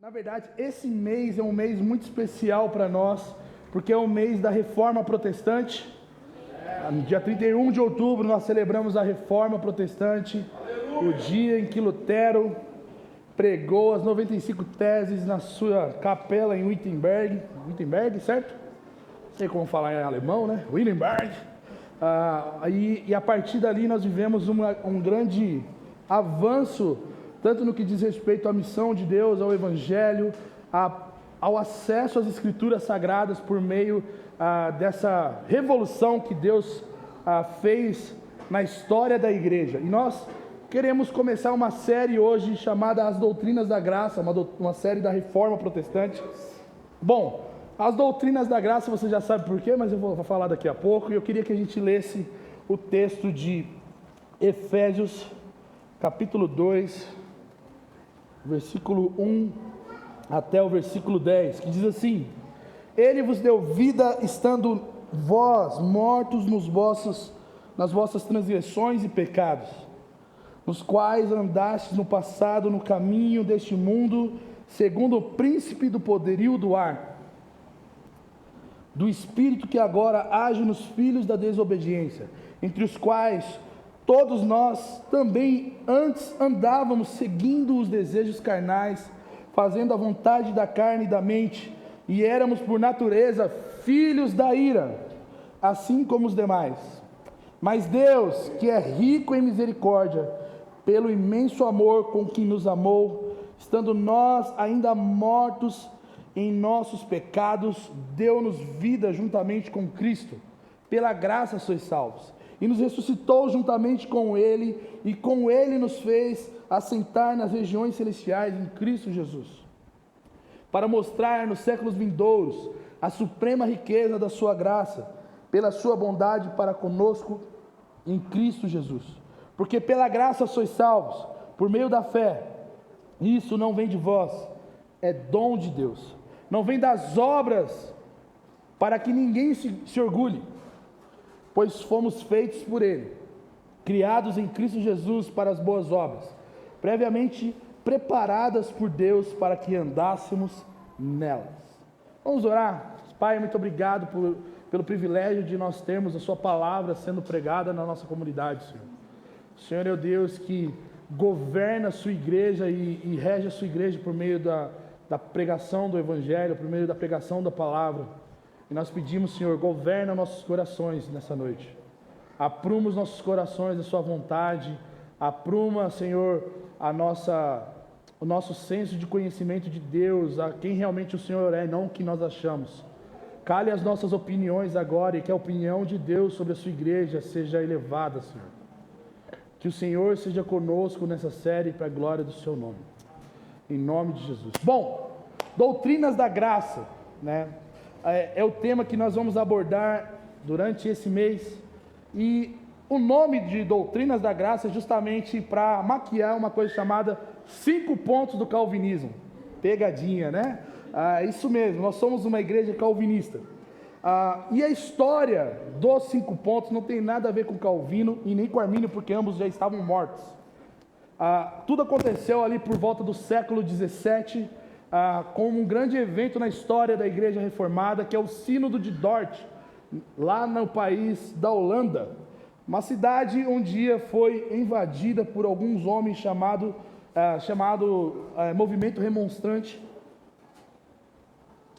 Na verdade, esse mês é um mês muito especial para nós, porque é o mês da Reforma Protestante. No dia 31 de outubro nós celebramos a Reforma Protestante, o dia em que Lutero pregou as 95 teses na sua capela em Wittenberg, certo? Não sei como falar em alemão, né? Wittenberg. E a partir dali nós vivemos um grande avanço, tanto no que diz respeito à missão de Deus, ao Evangelho, ao acesso às Escrituras Sagradas por meio dessa revolução que Deus fez na história da igreja. E nós queremos começar uma série hoje chamada As Doutrinas da Graça, uma série da Reforma Protestante. Bom, as Doutrinas da Graça você já sabe por quê, mas eu vou falar daqui a pouco. E eu queria que a gente lesse o texto de Efésios, capítulo 2, versículo 1 até o versículo 10, que diz assim: Ele vos deu vida estando vós mortos nas vossas transgressões e pecados, nos quais andastes no passado no caminho deste mundo, segundo o príncipe do poderio do ar, do espírito que agora age nos filhos da desobediência, entre os quais todos nós também antes andávamos seguindo os desejos carnais, fazendo a vontade da carne e da mente, e éramos por natureza filhos da ira, assim como os demais. Mas Deus, que é rico em misericórdia, pelo imenso amor com que nos amou, estando nós ainda mortos em nossos pecados, deu-nos vida juntamente com Cristo. Pela graça sois salvos. E nos ressuscitou juntamente com Ele, e com Ele nos fez assentar nas regiões celestiais em Cristo Jesus, para mostrar nos séculos vindouros a suprema riqueza da sua graça, pela sua bondade para conosco em Cristo Jesus. Porque pela graça sois salvos, por meio da fé. Isso não vem de vós, é dom de Deus. Não vem das obras, para que ninguém se orgulhe, pois fomos feitos por Ele, criados em Cristo Jesus para as boas obras, previamente preparadas por Deus para que andássemos nelas. Vamos orar? Pai, muito obrigado pelo privilégio de nós termos a Sua palavra sendo pregada na nossa comunidade, Senhor. O Senhor é o Deus que governa a Sua igreja e rege a Sua igreja por meio da pregação do Evangelho, por meio da pregação da palavra. E nós pedimos, Senhor, governa nossos corações nessa noite. Apruma os nossos corações da Sua vontade. Apruma, Senhor, o nosso senso de conhecimento de Deus, a quem realmente o Senhor é, não o que nós achamos. Cale as nossas opiniões agora e que a opinião de Deus sobre a Sua igreja seja elevada, Senhor. Que o Senhor seja conosco nessa série para a glória do Seu nome. Em nome de Jesus. Bom, doutrinas da graça, né? É o tema que nós vamos abordar durante esse mês. E o nome de doutrinas da graça é justamente para maquiar uma coisa chamada 5 pontos do calvinismo. Pegadinha, né? Isso mesmo, nós somos uma igreja calvinista. E a história dos 5 pontos não tem nada a ver com Calvino e nem com Armínio, porque ambos já estavam mortos. Tudo aconteceu ali por volta do século 17, com um grande evento na história da igreja reformada, que é o Sínodo de Dort, lá no país da Holanda. Uma cidade um dia foi invadida por alguns homens chamado movimento remonstrante.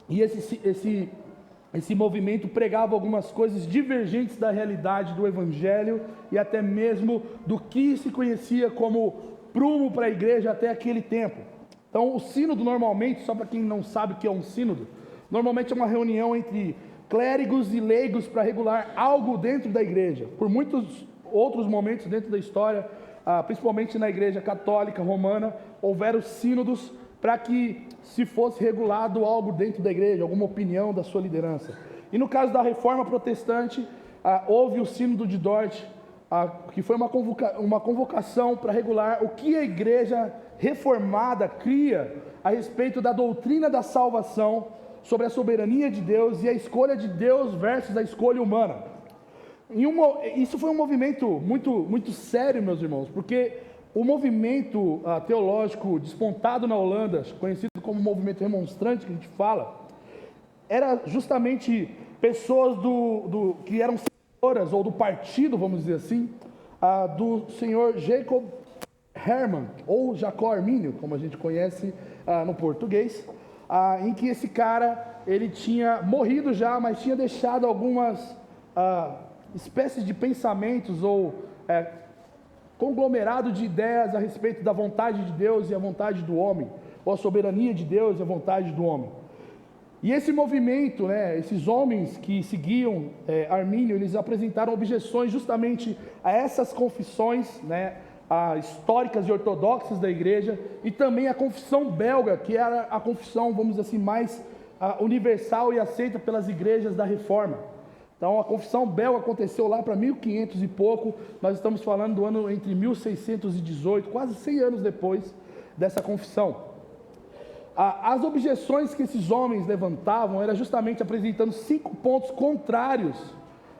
E esse movimento pregava algumas coisas divergentes da realidade do Evangelho e até mesmo do que se conhecia como prumo para a igreja até aquele tempo. Então, o sínodo normalmente, só para quem não sabe o que é um sínodo, normalmente é uma reunião entre clérigos e leigos para regular algo dentro da igreja. Por muitos outros momentos dentro da história, principalmente na igreja católica romana, houveram sínodos para que se fosse regulado algo dentro da igreja, alguma opinião da sua liderança. E no caso da Reforma Protestante, houve o Sínodo de Dort, que foi uma convocação para regular o que a igreja reformada cria a respeito da doutrina da salvação, sobre a soberania de Deus e a escolha de Deus versus a escolha humana. Isso foi um movimento muito, muito sério, meus irmãos, porque o movimento teológico despontado na Holanda, conhecido como movimento remonstrante, que a gente fala, era justamente pessoas que eram seguidoras, ou do partido, vamos dizer assim, do senhor Jacob Herman, ou Jacó Armínio, como a gente conhece no português, em que esse cara, ele tinha morrido já, mas tinha deixado algumas espécies de pensamentos, ou conglomerado de ideias a respeito da vontade de Deus e a vontade do homem, ou a soberania de Deus e a vontade do homem. E esse movimento, esses homens que seguiam Armínio, eles apresentaram objeções justamente a essas confissões, históricas e ortodoxas da igreja, e também a confissão belga, que era a confissão, vamos dizer assim, mais universal e aceita pelas igrejas da Reforma. Então, a confissão belga aconteceu lá para 1500 e pouco, nós estamos falando do ano entre 1618, quase 100 anos depois dessa confissão. As objeções que esses homens levantavam era justamente apresentando 5 pontos contrários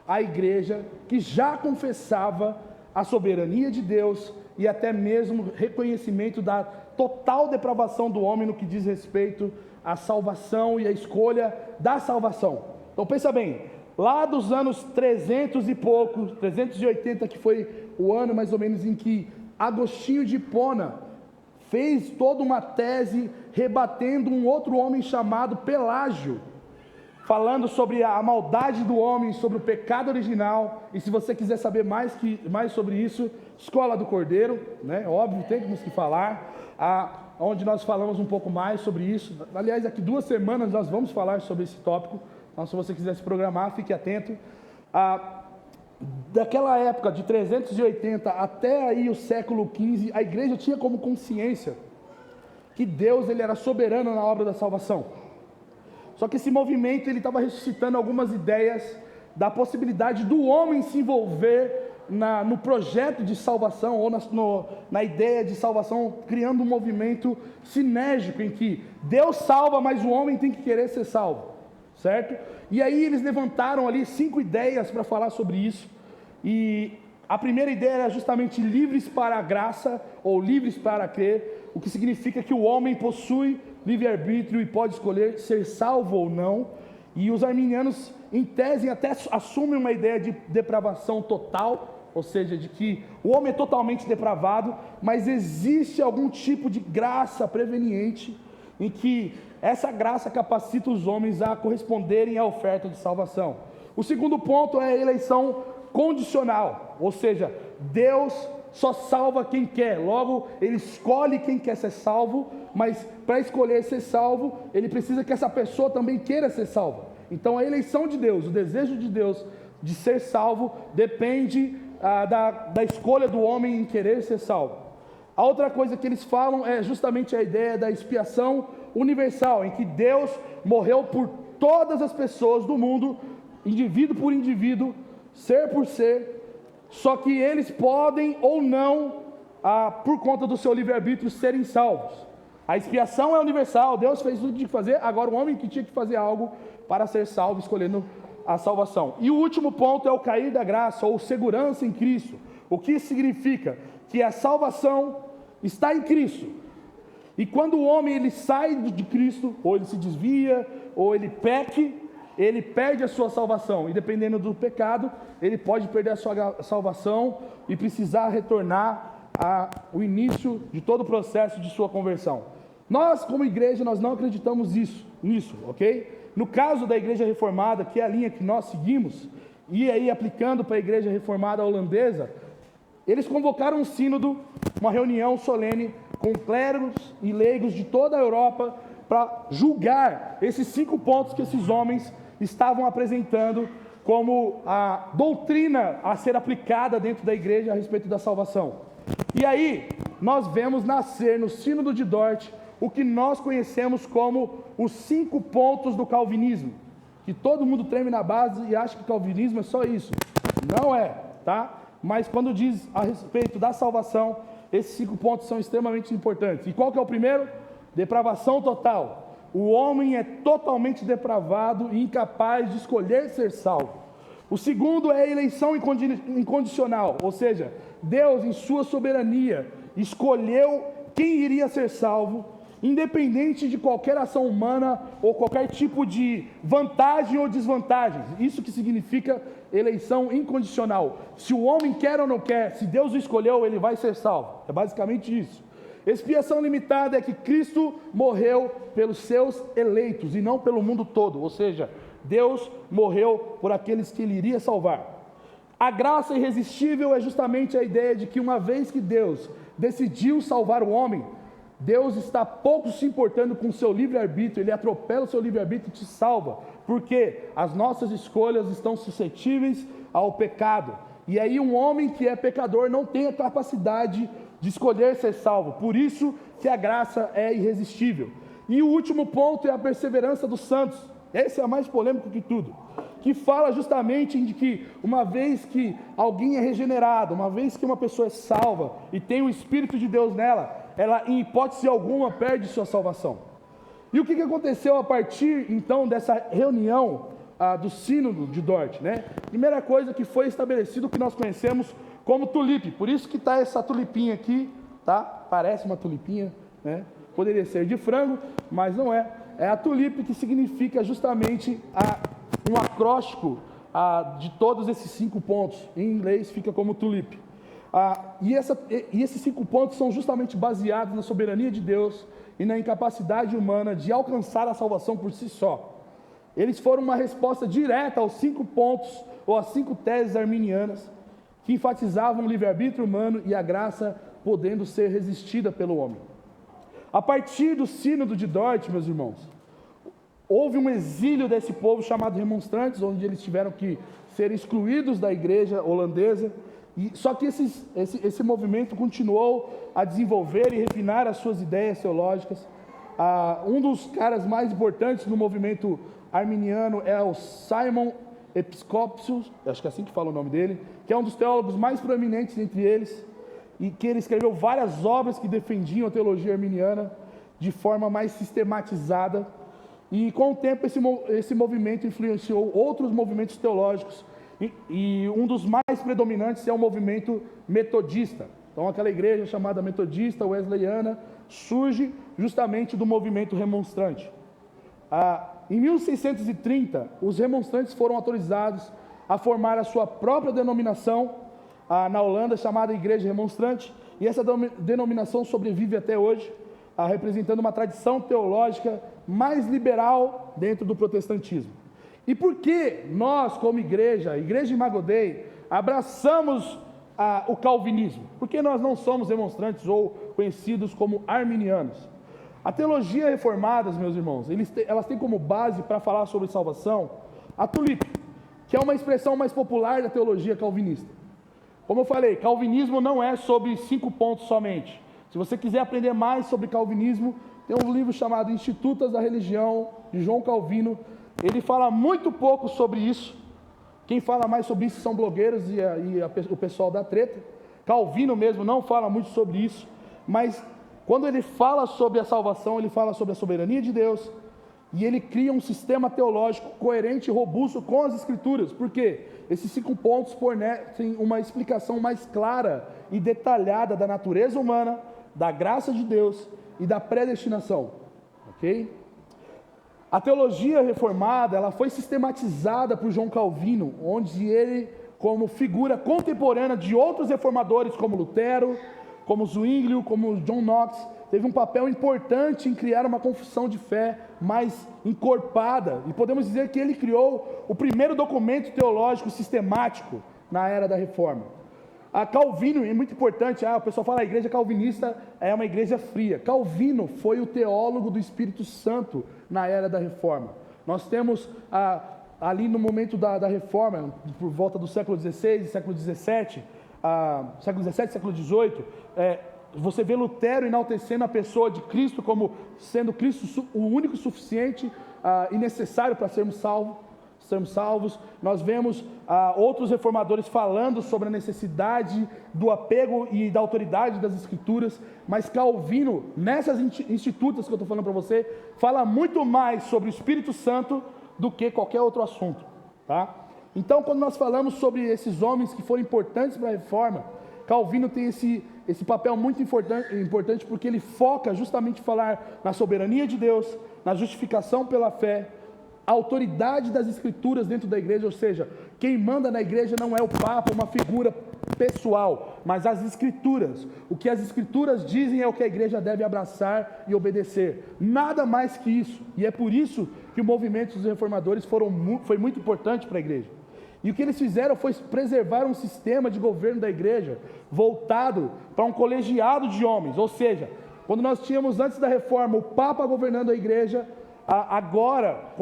à igreja, que já confessava a soberania de Deus e até mesmo reconhecimento da total depravação do homem no que diz respeito à salvação e à escolha da salvação. Então pensa bem, lá dos anos 300 e pouco, 380, que foi o ano mais ou menos em que Agostinho de Hipona fez toda uma tese rebatendo um outro homem chamado Pelágio, falando sobre a maldade do homem, sobre o pecado original. E se você quiser saber mais sobre isso, Escola do Cordeiro, óbvio, temos que falar, onde nós falamos um pouco mais sobre isso. Aliás, daqui 2 semanas nós vamos falar sobre esse tópico, então se você quiser se programar, fique atento. Daquela época, de 380 até aí o século XV, a igreja tinha como consciência que Deus, ele era soberano na obra da salvação. Só que esse movimento, ele estava ressuscitando algumas ideias da possibilidade do homem se envolver no projeto de salvação, ou na ideia de salvação, criando um movimento sinérgico, em que Deus salva, mas o homem tem que querer ser salvo, certo? E aí eles levantaram ali 5 ideias para falar sobre isso, e a primeira ideia era justamente livres para a graça, ou livres para crer, o que significa que o homem possui livre-arbítrio e pode escolher ser salvo ou não. E os arminianos, em tese, até assumem uma ideia de depravação total, ou seja, de que o homem é totalmente depravado, mas existe algum tipo de graça preveniente, em que essa graça capacita os homens a corresponderem à oferta de salvação. O segundo ponto é a eleição condicional, ou seja, Deus só salva quem quer, logo ele escolhe quem quer ser salvo, mas para escolher ser salvo, ele precisa que essa pessoa também queira ser salva. Então a eleição de Deus, o desejo de Deus de ser salvo, depende da escolha do homem em querer ser salvo. A outra coisa que eles falam é justamente a ideia da expiação universal, em que Deus morreu por todas as pessoas do mundo, indivíduo por indivíduo, ser por ser, só que eles podem ou não, por conta do seu livre-arbítrio, serem salvos. A expiação é universal, Deus fez tudo de fazer, agora o homem que tinha que fazer algo para ser salvo, escolhendo a salvação. E o último ponto é o cair da graça, ou segurança em Cristo. O que significa? Que a salvação está em Cristo. E quando o homem ele sai de Cristo, ou ele se desvia, ou ele peque, ele perde a sua salvação, e dependendo do pecado, ele pode perder a sua salvação e precisar retornar ao início de todo o processo de sua conversão. Nós, como igreja, nós não acreditamos nisso, ok? No caso da igreja reformada, que é a linha que nós seguimos, e aí aplicando para a igreja reformada holandesa, eles convocaram um sínodo, uma reunião solene, com clérigos e leigos de toda a Europa, para julgar esses 5 pontos que esses homens estavam apresentando como a doutrina a ser aplicada dentro da igreja a respeito da salvação. E aí, nós vemos nascer no Sínodo de Dort o que nós conhecemos como os 5 pontos do calvinismo, que todo mundo treme na base e acha que o calvinismo é só isso. Não é, tá? Mas quando diz a respeito da salvação, esses 5 pontos são extremamente importantes. E qual que é o primeiro? Depravação total. O homem é totalmente depravado e incapaz de escolher ser salvo. O segundo é a eleição incondicional, ou seja, Deus, em sua soberania, escolheu quem iria ser salvo, independente de qualquer ação humana ou qualquer tipo de vantagem ou desvantagem. Isso que significa eleição incondicional. Se o homem quer ou não quer, se Deus o escolheu, ele vai ser salvo. É basicamente isso. Expiação limitada é que Cristo morreu pelos seus eleitos e não pelo mundo todo, ou seja, Deus morreu por aqueles que ele iria salvar. A graça irresistível é justamente a ideia de que uma vez que Deus decidiu salvar o homem, Deus está pouco se importando com o seu livre-arbítrio, ele atropela o seu livre-arbítrio e te salva, porque as nossas escolhas estão suscetíveis ao pecado. E aí um homem que é pecador não tem a capacidade de escolher ser salvo, por isso que a graça é irresistível. E o último ponto é a perseverança dos santos. Esse é mais polêmico que tudo, que fala justamente de que uma vez que alguém é regenerado, uma vez que uma pessoa é salva e tem o Espírito de Deus nela, ela em hipótese alguma perde sua salvação. E o que aconteceu a partir então dessa reunião do sínodo de Dort, né? Primeira coisa que foi estabelecido o que nós conhecemos como tulipe, por isso que está essa tulipinha aqui, tá? Parece uma tulipinha, né? Poderia ser de frango, mas não é. É a tulipe, que significa justamente um acróstico de todos esses 5 pontos. Em inglês fica como tulipe. E esses 5 pontos são justamente baseados na soberania de Deus e na incapacidade humana de alcançar a salvação por si só. Eles foram uma resposta direta aos 5 pontos, ou às 5 teses arminianas, que enfatizavam o livre-arbítrio humano e a graça podendo ser resistida pelo homem. A partir do sínodo de Dort, meus irmãos, houve um exílio desse povo chamado remonstrantes, onde eles tiveram que ser excluídos da igreja holandesa, só que esse movimento continuou a desenvolver e refinar as suas ideias teológicas. Um dos caras mais importantes no movimento arminiano é o Simon Episcopus, acho que é assim que fala o nome dele, que é um dos teólogos mais proeminentes entre eles, e que ele escreveu várias obras que defendiam a teologia arminiana de forma mais sistematizada, e com o tempo esse movimento influenciou outros movimentos teológicos, e um dos mais predominantes é o movimento metodista. Então aquela igreja chamada metodista, wesleyana, surge justamente do movimento remonstrante. Em 1630, os remonstrantes foram autorizados a formar a sua própria denominação na Holanda, chamada Igreja Remonstrante, e essa denominação sobrevive até hoje, representando uma tradição teológica mais liberal dentro do protestantismo. E por que nós, como igreja, a Igreja Imago Dei, abraçamos o calvinismo? Por que nós não somos remonstrantes ou conhecidos como arminianos? A teologia reformada, meus irmãos, elas têm como base para falar sobre salvação a tulipe, que é uma expressão mais popular da teologia calvinista. Como eu falei, calvinismo não é sobre 5 pontos somente. Se você quiser aprender mais sobre calvinismo, tem um livro chamado Institutas da Religião, de João Calvino. Ele fala muito pouco sobre isso. Quem fala mais sobre isso são blogueiros e o pessoal da treta. Calvino mesmo não fala muito sobre isso, mas quando ele fala sobre a salvação, ele fala sobre a soberania de Deus, e ele cria um sistema teológico coerente e robusto com as Escrituras. Por quê? Esses 5 pontos fornecem uma explicação mais clara e detalhada da natureza humana, da graça de Deus e da predestinação. Ok? A teologia reformada, ela foi sistematizada por João Calvino, onde ele, como figura contemporânea de outros reformadores, como Lutero, como Zwinglio, como John Knox, teve um papel importante em criar uma confissão de fé mais encorpada, e podemos dizer que ele criou o primeiro documento teológico sistemático na era da Reforma. A Calvino é muito importante. O pessoal fala a igreja calvinista é uma igreja fria. Calvino foi o teólogo do Espírito Santo na era da Reforma. Nós temos ali no momento da Reforma, por volta do século XVI, século XVII, século XVIII, você vê Lutero enaltecendo a pessoa de Cristo como sendo Cristo o único suficiente e necessário para sermos salvos. Nós vemos outros reformadores falando sobre a necessidade do apego e da autoridade das Escrituras, mas Calvino, nessas institutas que eu estou falando para você, fala muito mais sobre o Espírito Santo do que qualquer outro assunto, tá? Então, quando nós falamos sobre esses homens que foram importantes para a Reforma, Calvino tem esse papel muito importante porque ele foca justamente em falar na soberania de Deus, na justificação pela fé, a autoridade das escrituras dentro da igreja, ou seja, quem manda na igreja não é o Papa, uma figura pessoal, mas as escrituras. O que as escrituras dizem é o que a igreja deve abraçar e obedecer, nada mais que isso. E é por isso que o movimento dos reformadores foi muito importante para a igreja. E o que eles fizeram foi preservar um sistema de governo da igreja voltado para um colegiado de homens, ou seja, quando nós tínhamos antes da reforma o Papa governando a igreja, agora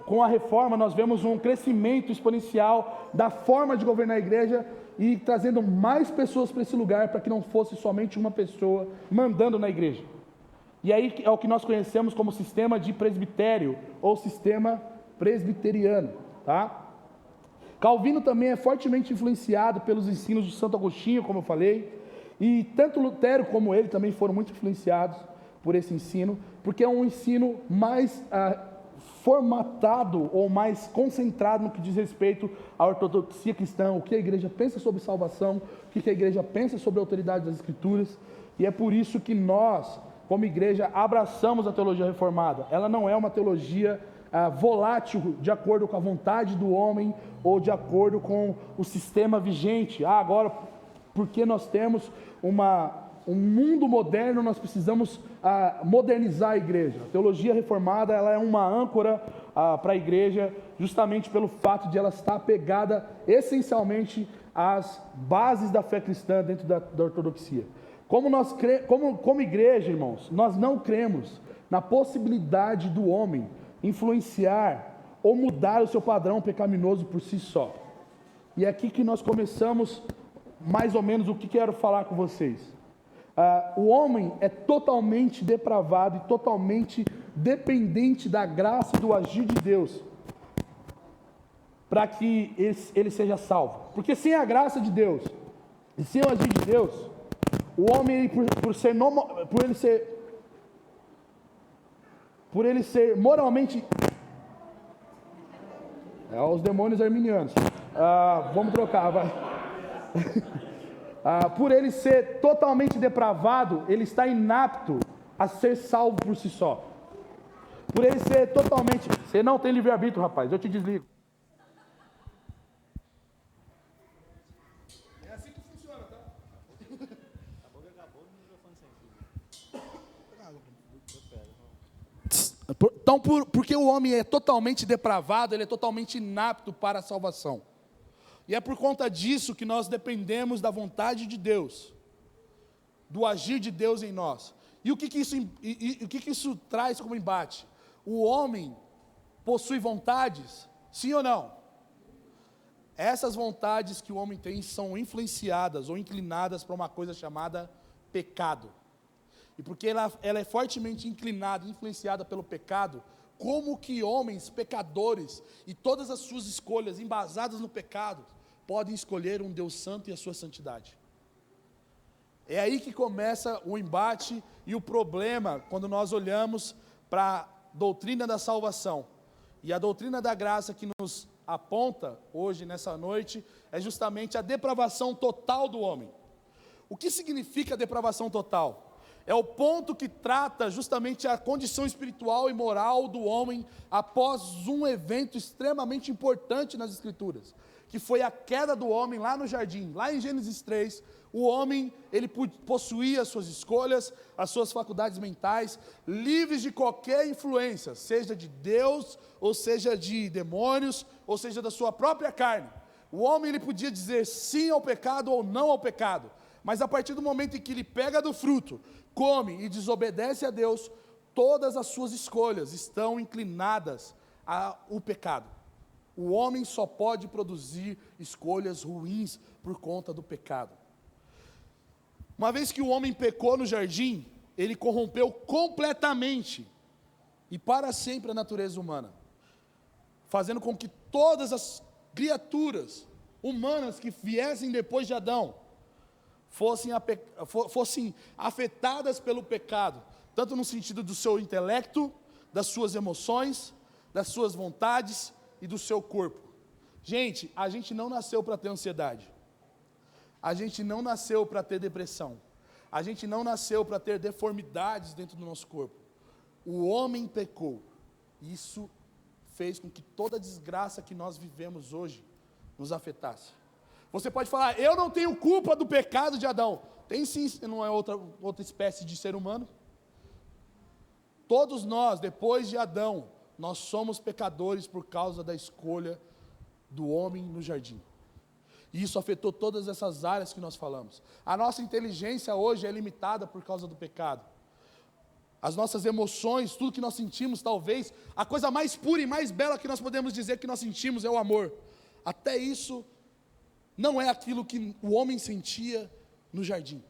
com a reforma nós vemos um crescimento exponencial da forma de governar a igreja e trazendo mais pessoas para esse lugar, para que não fosse somente uma pessoa mandando na igreja. E aí é o que nós conhecemos como sistema de presbitério ou sistema presbiteriano, tá? Calvino também é fortemente influenciado pelos ensinos de Santo Agostinho, como eu falei, e tanto Lutero como ele também foram muito influenciados por esse ensino, porque é um ensino mais formatado ou mais concentrado no que diz respeito à ortodoxia cristã, o que a igreja pensa sobre salvação, o que a igreja pensa sobre a autoridade das escrituras, e é por isso que nós, como igreja, abraçamos a teologia reformada. Ela não é uma teologia volátil de acordo com a vontade do homem ou de acordo com o sistema vigente. Agora, porque nós temos um mundo moderno, nós precisamos modernizar a igreja. A teologia reformada, ela é uma âncora para a igreja, justamente pelo fato de ela estar apegada essencialmente às bases da fé cristã dentro da ortodoxia. Como igreja, irmãos, nós não cremos na possibilidade do homem influenciar ou mudar o seu padrão pecaminoso por si só. E é aqui que nós começamos mais ou menos o que quero falar com vocês. O homem é totalmente depravado e totalmente dependente da graça e do agir de Deus para que ele seja salvo. Porque sem a graça de Deus e sem o agir de Deus, o homem, por ele ser moralmente... os demônios arminianos. Vamos trocar, vai. Por ele ser totalmente depravado, ele está inapto a ser salvo por si só. Por ele ser totalmente... Você não tem livre-arbítrio, rapaz, eu te desligo. É assim que funciona, tá? Então, porque o homem é totalmente depravado, ele é totalmente inapto para a salvação. E é por conta disso que nós dependemos da vontade de Deus, do agir de Deus em nós. E o que isso traz como embate? O homem possui vontades, sim ou não? Essas vontades que o homem tem são influenciadas ou inclinadas para uma coisa chamada pecado. E porque ela é fortemente inclinada, influenciada pelo pecado, como que homens pecadores e todas as suas escolhas embasadas no pecado podem escolher um Deus santo e a sua santidade? É aí que começa o embate e o problema quando nós olhamos para a doutrina da salvação. E a doutrina da graça que nos aponta hoje, nessa noite, é justamente a depravação total do homem. O que significa depravação total? É o ponto que trata justamente a condição espiritual e moral do homem após um evento extremamente importante nas Escrituras, que foi a queda do homem lá no jardim. Lá em Gênesis 3, o homem, ele possuía as suas escolhas, as suas faculdades mentais, livres de qualquer influência, seja de Deus, ou seja de demônios, ou seja da sua própria carne. O homem, ele podia dizer sim ao pecado ou não ao pecado, mas a partir do momento em que ele pega do fruto, come e desobedece a Deus, todas as suas escolhas estão inclinadas ao pecado. O homem só pode produzir escolhas ruins por conta do pecado. Uma vez que o homem pecou no jardim, ele corrompeu completamente e para sempre a natureza humana, fazendo com que todas as criaturas humanas que viessem depois de Adão fossem afetadas pelo pecado, tanto no sentido do seu intelecto, das suas emoções, das suas vontades e do seu corpo. Gente, a gente não nasceu para ter ansiedade. A gente não nasceu para ter depressão. a gente não nasceu para ter deformidades dentro do nosso corpo. O homem pecou. Isso fez com que toda a desgraça que nós vivemos hoje nos afetasse. Você pode falar, eu não tenho culpa do pecado de Adão. Tem sim, não é outra espécie de ser humano. Todos nós, depois de Adão, nós somos pecadores por causa da escolha do homem no jardim. E isso afetou todas essas áreas que nós falamos. A nossa inteligência hoje é limitada por causa do pecado. As nossas emoções, tudo que nós sentimos, talvez, a coisa mais pura e mais bela que nós podemos dizer que nós sentimos é o amor. Até isso não é aquilo que o homem sentia no jardim.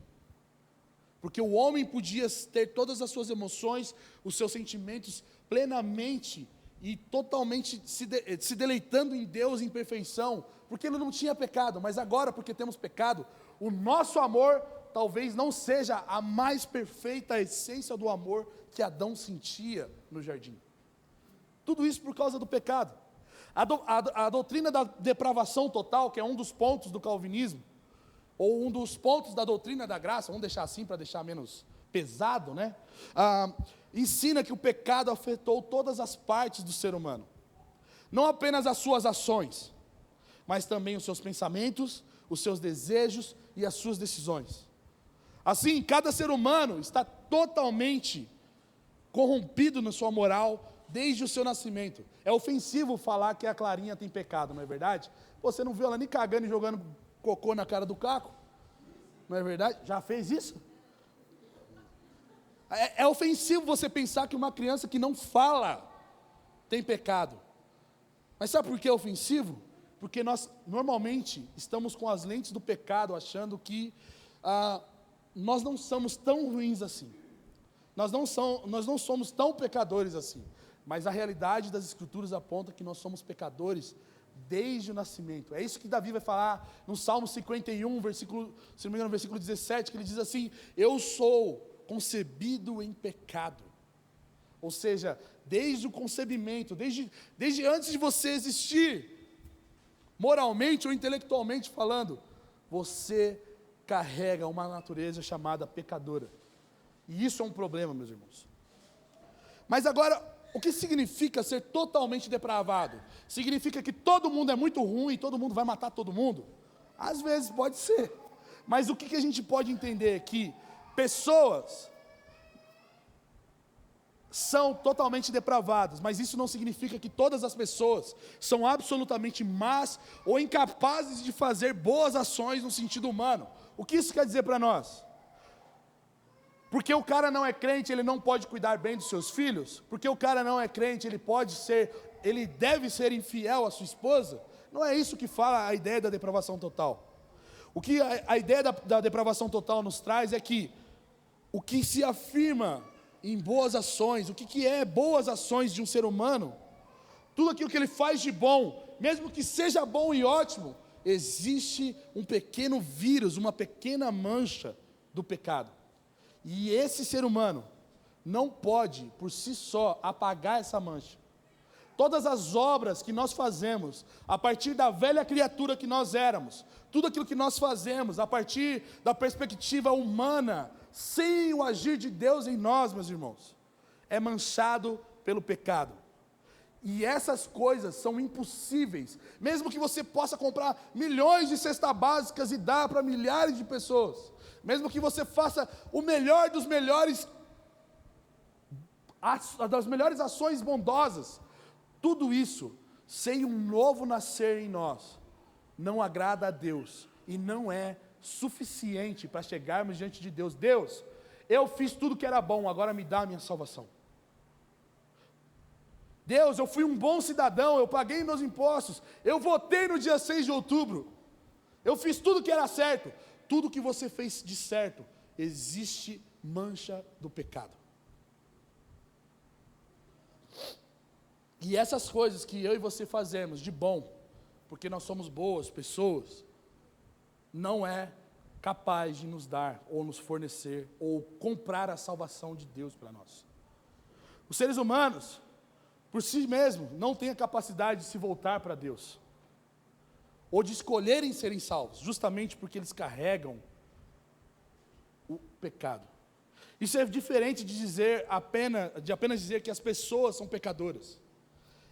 Porque o homem podia ter todas as suas emoções, os seus sentimentos plenamente e totalmente se deleitando em Deus em perfeição, porque ele não tinha pecado. Mas agora, porque temos pecado, o nosso amor talvez não seja a mais perfeita essência do amor que Adão sentia no jardim. Tudo isso por causa do pecado. A doutrina da depravação total, que é um dos pontos do calvinismo, ou um dos pontos da doutrina da graça, vamos deixar assim para deixar menos pesado, né? Ensina que o pecado afetou todas as partes do ser humano. Não apenas as suas ações, mas também os seus pensamentos, os seus desejos e as suas decisões. Assim, cada ser humano está totalmente corrompido na sua moral desde o seu nascimento. É ofensivo falar que a Clarinha tem pecado, não é verdade? Você não viu ela nem cagando e jogando cocô na cara do Caco? Não é verdade? Já fez isso? É ofensivo você pensar que uma criança que não fala tem pecado. Mas sabe por que é ofensivo? Porque nós normalmente estamos com as lentes do pecado, achando que nós não somos tão ruins assim. Nós não somos tão pecadores assim. Mas a realidade das Escrituras aponta que nós somos pecadores desde o nascimento. É isso que Davi vai falar no Salmo 51, versículo, se não me engano, versículo 17, que ele diz assim: eu sou concebido em pecado. Ou seja, desde o concebimento, desde antes de você existir, moralmente ou intelectualmente falando, você carrega uma natureza chamada pecadora. E isso é um problema, meus irmãos. Mas agora, o que significa ser totalmente depravado? Significa que todo mundo é muito ruim, todo mundo vai matar todo mundo? Às vezes pode ser. Mas o que a gente pode entender? Que pessoas são totalmente depravadas, mas isso não significa que todas as pessoas são absolutamente más ou incapazes de fazer boas ações no sentido humano. O que isso quer dizer para nós? Porque o cara não é crente, ele não pode cuidar bem dos seus filhos? Porque o cara não é crente, ele deve ser infiel à sua esposa? Não é isso que fala a ideia da depravação total. O que a ideia da depravação total nos traz é que o que se afirma em boas ações, o que é boas ações de um ser humano, tudo aquilo que ele faz de bom, mesmo que seja bom e ótimo, existe um pequeno vírus, uma pequena mancha do pecado. E esse ser humano não pode, por si só, apagar essa mancha. Todas as obras que nós fazemos, a partir da velha criatura que nós éramos, tudo aquilo que nós fazemos, a partir da perspectiva humana, sem o agir de Deus em nós, meus irmãos, é manchado pelo pecado. E essas coisas são impossíveis, mesmo que você possa comprar milhões de cestas básicas e dar para milhares de pessoas, mesmo que você faça o melhor dos melhores, das melhores ações bondosas, tudo isso, sem um novo nascer em nós, não agrada a Deus e não é suficiente para chegarmos diante de Deus. Deus, eu fiz tudo que era bom, agora me dá a minha salvação. Deus, eu fui um bom cidadão, eu paguei meus impostos, eu votei no dia 6 de outubro, eu fiz tudo que era certo. Tudo que você fez de certo, existe mancha do pecado. E essas coisas que eu e você fazemos de bom, porque nós somos boas pessoas, não é capaz de nos dar, ou nos fornecer, ou comprar a salvação de Deus para nós. Os seres humanos, por si mesmos, não têm a capacidade de se voltar para Deus, ou de escolherem serem salvos, justamente porque eles carregam pecado. Isso é diferente de apenas dizer que as pessoas são pecadoras.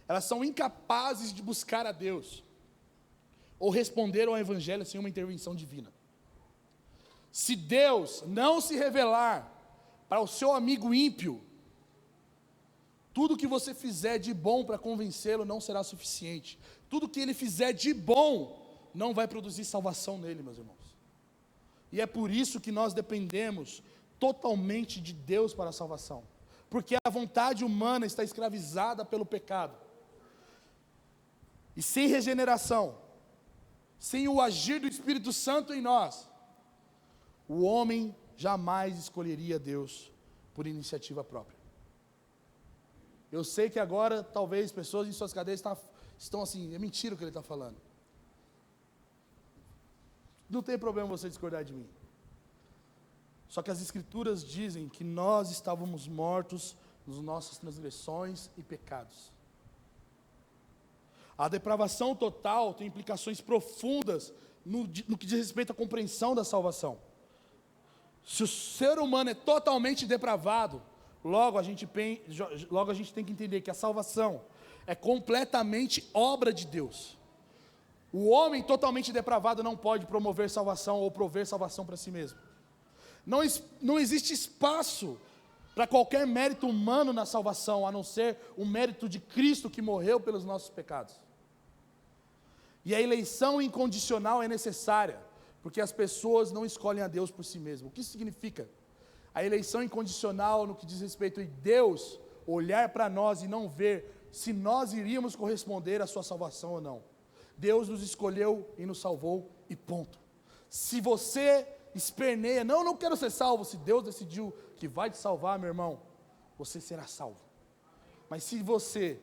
Elas são incapazes de buscar a Deus ou responder ao Evangelho sem uma intervenção divina. Se Deus não se revelar para o seu amigo ímpio, tudo que você fizer de bom para convencê-lo não será suficiente. Tudo que ele fizer de bom não vai produzir salvação nele, meus irmãos. E é por isso que nós dependemos totalmente de Deus para a salvação. Porque a vontade humana está escravizada pelo pecado. E sem regeneração, sem o agir do Espírito Santo em nós, o homem jamais escolheria Deus por iniciativa própria. Eu sei que agora, talvez, pessoas em suas cadeias estão assim, é mentira o que ele está falando. Não tem problema você discordar de mim. Só que as Escrituras dizem que nós estávamos mortos nas nossas transgressões e pecados. A depravação total tem implicações profundas no que diz respeito à compreensão da salvação. Se o ser humano é totalmente depravado, logo a gente tem que entender que a salvação é completamente obra de Deus. O homem totalmente depravado não pode promover salvação ou prover salvação para si mesmo. Não existe espaço para qualquer mérito humano na salvação, a não ser o mérito de Cristo que morreu pelos nossos pecados. E a eleição incondicional é necessária, porque as pessoas não escolhem a Deus por si mesmas. O que isso significa? A eleição incondicional no que diz respeito a Deus olhar para nós e não ver se nós iríamos corresponder à sua salvação ou não. Deus nos escolheu e nos salvou e ponto. Se você esperneia, não quero ser salvo, se Deus decidiu que vai te salvar, meu irmão, você será salvo. Mas se você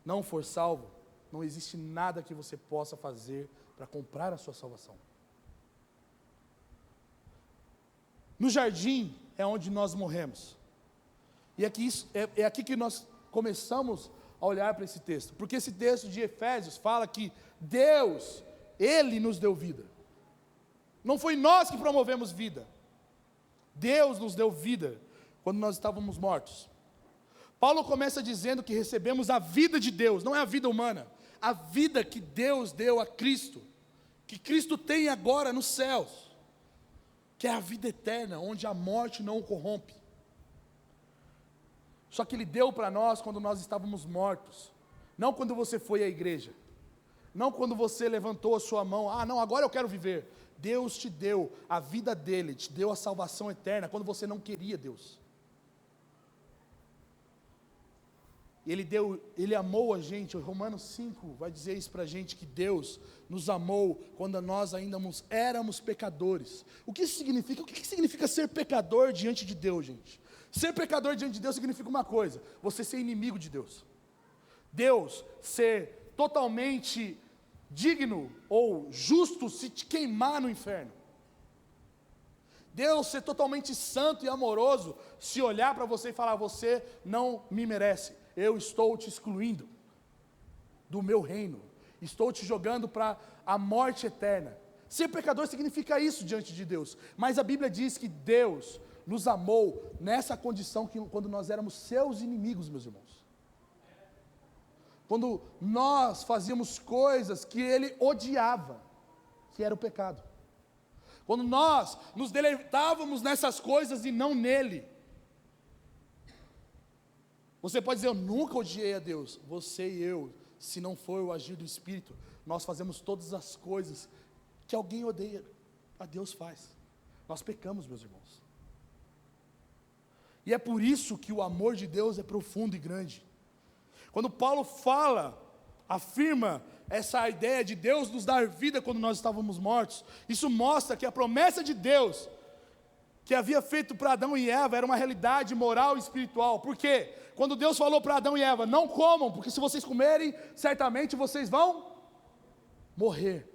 não for salvo, não existe nada que você possa fazer para comprar a sua salvação. No jardim é onde nós morremos. E é aqui que nós começamos a olhar para esse texto. Porque esse texto de Efésios fala que Deus, Ele nos deu vida. Não foi nós que promovemos vida. Deus nos deu vida quando nós estávamos mortos. Paulo começa dizendo que recebemos a vida de Deus, não é a vida humana. A vida que Deus deu a Cristo, que Cristo tem agora nos céus, que é a vida eterna, onde a morte não o corrompe. Só que Ele deu para nós quando nós estávamos mortos, não quando você foi à igreja, não quando você levantou a sua mão, não, agora eu quero viver. Deus te deu a vida dele, te deu a salvação eterna, quando você não queria Deus. Ele amou a gente. Romanos 5 vai dizer isso para a gente, que Deus nos amou quando nós ainda éramos pecadores. O que isso significa? O que significa ser pecador diante de Deus, gente? Ser pecador diante de Deus significa uma coisa: você ser inimigo de Deus. Deus ser totalmente digno ou justo se te queimar no inferno. Deus ser totalmente santo e amoroso se olhar para você e falar: você não me merece. Eu estou te excluindo do meu reino, estou te jogando para a morte eterna. Ser pecador significa isso diante de Deus, mas a Bíblia diz que Deus nos amou nessa condição, quando nós éramos seus inimigos, meus irmãos. Quando nós fazíamos coisas que Ele odiava, que era o pecado. Quando nós nos deleitávamos nessas coisas e não nele. Você pode dizer: eu nunca odiei a Deus. Você e eu, se não for o agir do Espírito, nós fazemos todas as coisas que alguém odeia, a Deus faz. Nós pecamos, meus irmãos. E é por isso que o amor de Deus é profundo e grande. Quando Paulo afirma essa ideia de Deus nos dar vida quando nós estávamos mortos, isso mostra que a promessa de Deus, que havia feito para Adão e Eva, era uma realidade moral e espiritual. Por quê? Quando Deus falou para Adão e Eva: não comam, porque se vocês comerem, certamente vocês vão morrer.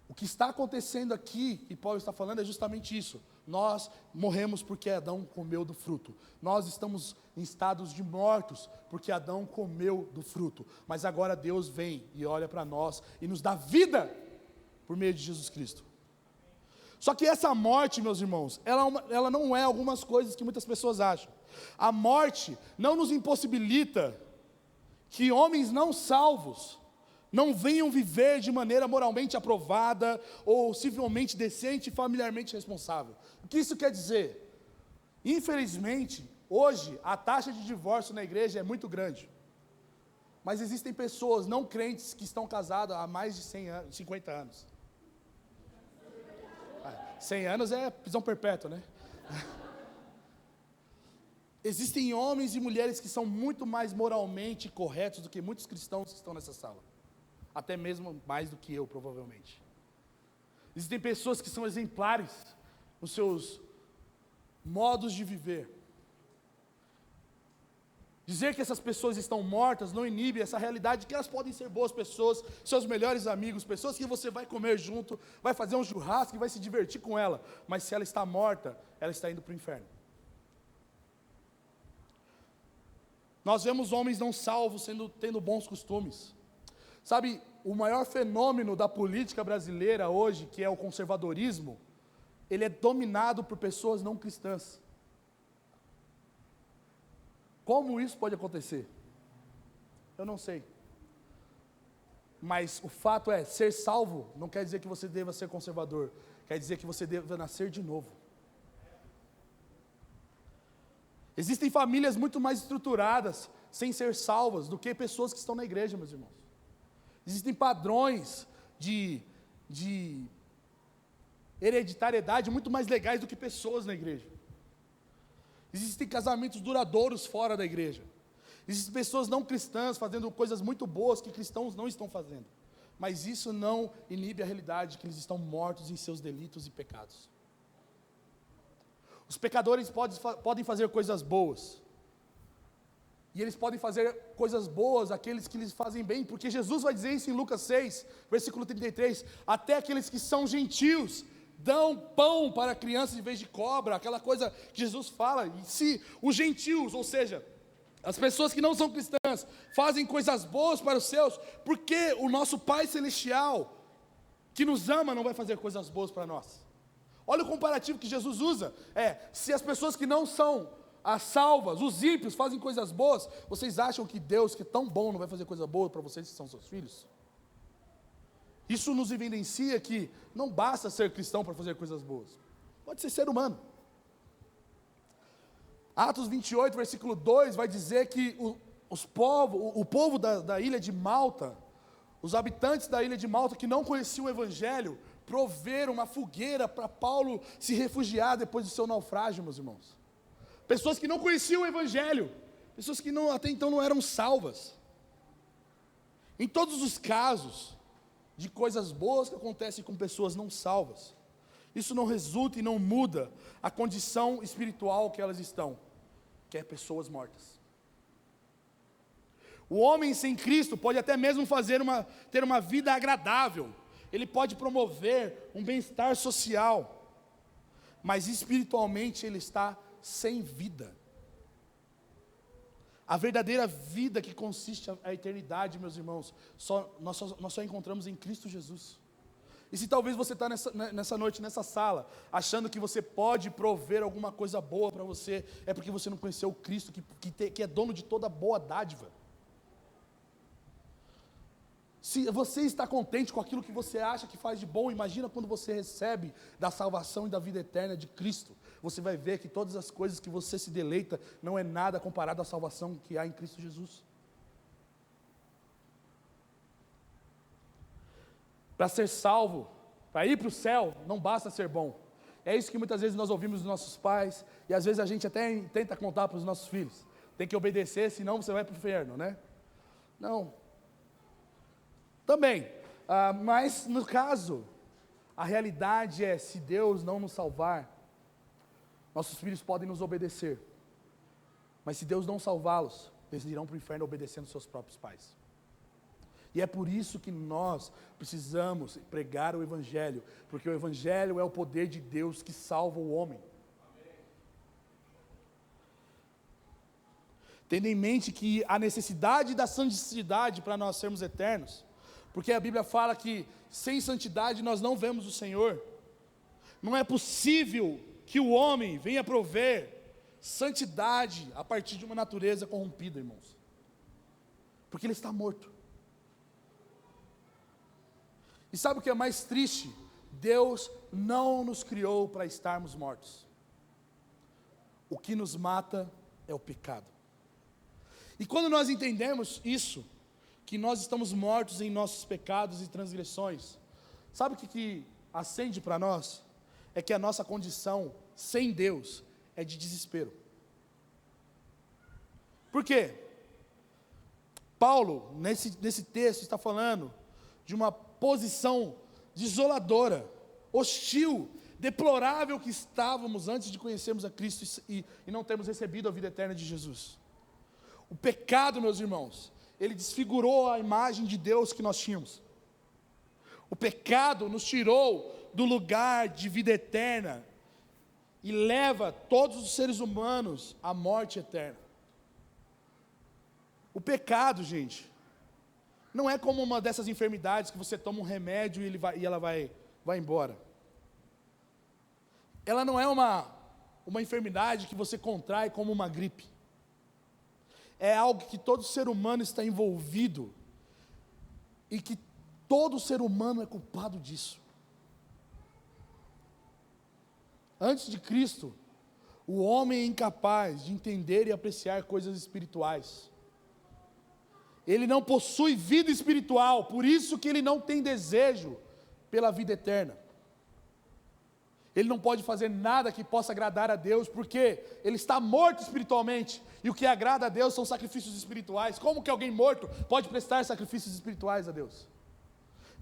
O que está acontecendo aqui, e Paulo está falando, é justamente isso. Nós morremos porque Adão comeu do fruto. Nós estamos em estados de mortos porque Adão comeu do fruto. Mas agora Deus vem e olha para nós e nos dá vida por meio de Jesus Cristo. Só que essa morte, meus irmãos, ela não é algumas coisas que muitas pessoas acham. A morte não nos impossibilita que homens não salvos não venham viver de maneira moralmente aprovada, ou civilmente decente e familiarmente responsável. O que isso quer dizer? Infelizmente, hoje, a taxa de divórcio na igreja é muito grande. Mas existem pessoas não crentes que estão casadas há mais de 100 anos, 50 anos. 100 anos é prisão perpétua, né? Existem homens e mulheres que são muito mais moralmente corretos do que muitos cristãos que estão nessa sala. Até mesmo mais do que eu, provavelmente. Existem pessoas que são exemplares nos seus modos de viver. Dizer que essas pessoas estão mortas não inibe essa realidade que elas podem ser boas pessoas, seus melhores amigos, pessoas que você vai comer junto, vai fazer um churrasco e vai se divertir com ela. Mas se ela está morta, ela está indo para o inferno. Nós vemos homens não salvos tendo bons costumes. Sabe, o maior fenômeno da política brasileira hoje, que é o conservadorismo, ele é dominado por pessoas não cristãs. Como isso pode acontecer? Eu não sei. Mas o fato é, ser salvo não quer dizer que você deva ser conservador. Quer dizer que você deva nascer de novo. Existem famílias muito mais estruturadas, sem ser salvas, do que pessoas que estão na igreja, meus irmãos. Existem padrões de hereditariedade muito mais legais do que pessoas na igreja. Existem casamentos duradouros fora da igreja. Existem pessoas não cristãs fazendo coisas muito boas que cristãos não estão fazendo. Mas isso não inibe a realidade que eles estão mortos em seus delitos e pecados. Os pecadores podem fazer coisas boas. E eles podem fazer coisas boas àqueles que lhes fazem bem, porque Jesus vai dizer isso em Lucas 6, versículo 33, até aqueles que são gentios dão pão para crianças em vez de cobra, aquela coisa que Jesus fala. E se os gentios, ou seja, as pessoas que não são cristãs, fazem coisas boas para os seus, por que o nosso Pai Celestial, que nos ama, não vai fazer coisas boas para nós? Olha o comparativo que Jesus usa, se as pessoas que não são as salvas, os ímpios fazem coisas boas, vocês acham que Deus, que é tão bom, não vai fazer coisa boa para vocês que são seus filhos? Isso nos evidencia que não basta ser cristão para fazer coisas boas. Pode ser humano. Atos 28, versículo 2, vai dizer que o povo da ilha de Malta, os habitantes da ilha de Malta que não conheciam o Evangelho, proveram uma fogueira para Paulo se refugiar depois do seu naufrágio, meus irmãos. Pessoas que não conheciam o Evangelho, pessoas que até então não eram salvas. Em todos os casos de coisas boas que acontecem com pessoas não salvas, isso não resulta e não muda a condição espiritual que elas estão, que é pessoas mortas. O homem sem Cristo pode até mesmo ter uma vida agradável, ele pode promover um bem-estar social, mas espiritualmente ele está sem vida. A verdadeira vida que consiste a eternidade, meus irmãos, nós só encontramos em Cristo Jesus. E se talvez você está nessa noite, nessa sala, achando que você pode prover alguma coisa boa para você, é porque você não conheceu o Cristo que é dono de toda boa dádiva. Se você está contente com aquilo que você acha que faz de bom, imagina quando você recebe da salvação e da vida eterna de Cristo. Você vai ver que todas as coisas que você se deleita não é nada comparado à salvação que há em Cristo Jesus. Para ser salvo, para ir para o céu, não basta ser bom. É isso que muitas vezes nós ouvimos dos nossos pais, e às vezes a gente até tenta contar para os nossos filhos. Tem que obedecer, senão você vai para o inferno, né? Não. Também, mas no caso, a realidade é, se Deus não nos salvar, nossos filhos podem nos obedecer, mas se Deus não salvá-los, eles irão para o inferno obedecendo seus próprios pais. E é por isso que nós precisamos pregar o Evangelho, porque o Evangelho é o poder de Deus que salva o homem. Tendo em mente que a necessidade da santidade para nós sermos eternos, porque a Bíblia fala que sem santidade nós não vemos o Senhor. Não é possível que o homem venha prover santidade a partir de uma natureza corrompida, irmãos. Porque ele está morto. E sabe o que é mais triste? Deus não nos criou para estarmos mortos. O que nos mata é o pecado. E quando nós entendemos isso, que nós estamos mortos em nossos pecados e transgressões, sabe o que acende para nós? É que a nossa condição sem Deus é de desespero. Por quê? Paulo, nesse texto, está falando de uma posição desoladora, hostil, deplorável que estávamos antes de conhecermos a Cristo e não termos recebido a vida eterna de Jesus. O pecado, meus irmãos, ele desfigurou a imagem de Deus que nós tínhamos. O pecado nos tirou do lugar de vida eterna e leva todos os seres humanos à morte eterna. O pecado, gente, não é como uma dessas enfermidades que você toma um remédio e ela vai embora. Ela não é uma enfermidade que você contrai como uma gripe. É algo que todo ser humano está envolvido e que todo ser humano é culpado disso. Antes de Cristo, o homem é incapaz de entender e apreciar coisas espirituais. Ele não possui vida espiritual, por isso que ele não tem desejo pela vida eterna. Ele não pode fazer nada que possa agradar a Deus, porque ele está morto espiritualmente, e o que agrada a Deus são sacrifícios espirituais. Como que alguém morto pode prestar sacrifícios espirituais a Deus?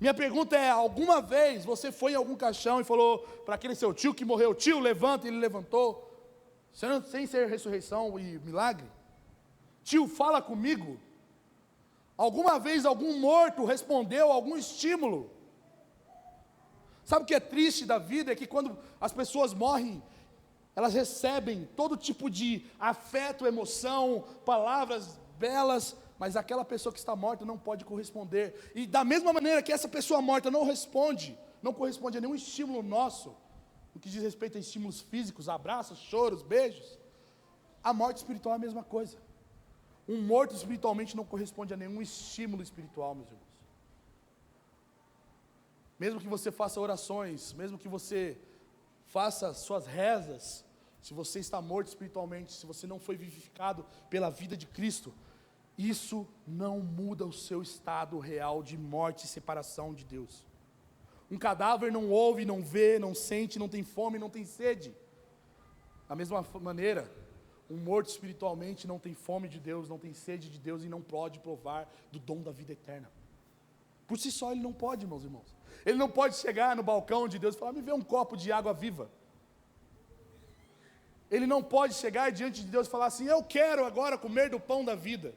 Minha pergunta é, alguma vez você foi em algum caixão e falou para aquele seu tio que morreu, tio, levanta, e ele levantou, sem ser ressurreição e milagre? Tio, fala comigo. Alguma vez algum morto respondeu a algum estímulo? Sabe o que é triste da vida? É que quando as pessoas morrem, elas recebem todo tipo de afeto, emoção, palavras belas, mas aquela pessoa que está morta não pode corresponder. E da mesma maneira que essa pessoa morta não corresponde a nenhum estímulo nosso, no que diz respeito a estímulos físicos, abraços, choros, beijos, a morte espiritual é a mesma coisa. Um morto espiritualmente não corresponde a nenhum estímulo espiritual, meus irmãos. Mesmo que você faça orações, mesmo que você faça suas rezas, se você está morto espiritualmente, se você não foi vivificado pela vida de Cristo, isso não muda o seu estado real de morte e separação de Deus. Um cadáver não ouve, não vê, não sente, não tem fome, não tem sede. Da mesma maneira, um morto espiritualmente não tem fome de Deus, não tem sede de Deus e não pode provar do dom da vida eterna. Por si só ele não pode, meus irmãos. Ele não pode chegar no balcão de Deus e falar, me vê um copo de água viva. Ele não pode chegar diante de Deus e falar assim, eu quero agora comer do pão da vida.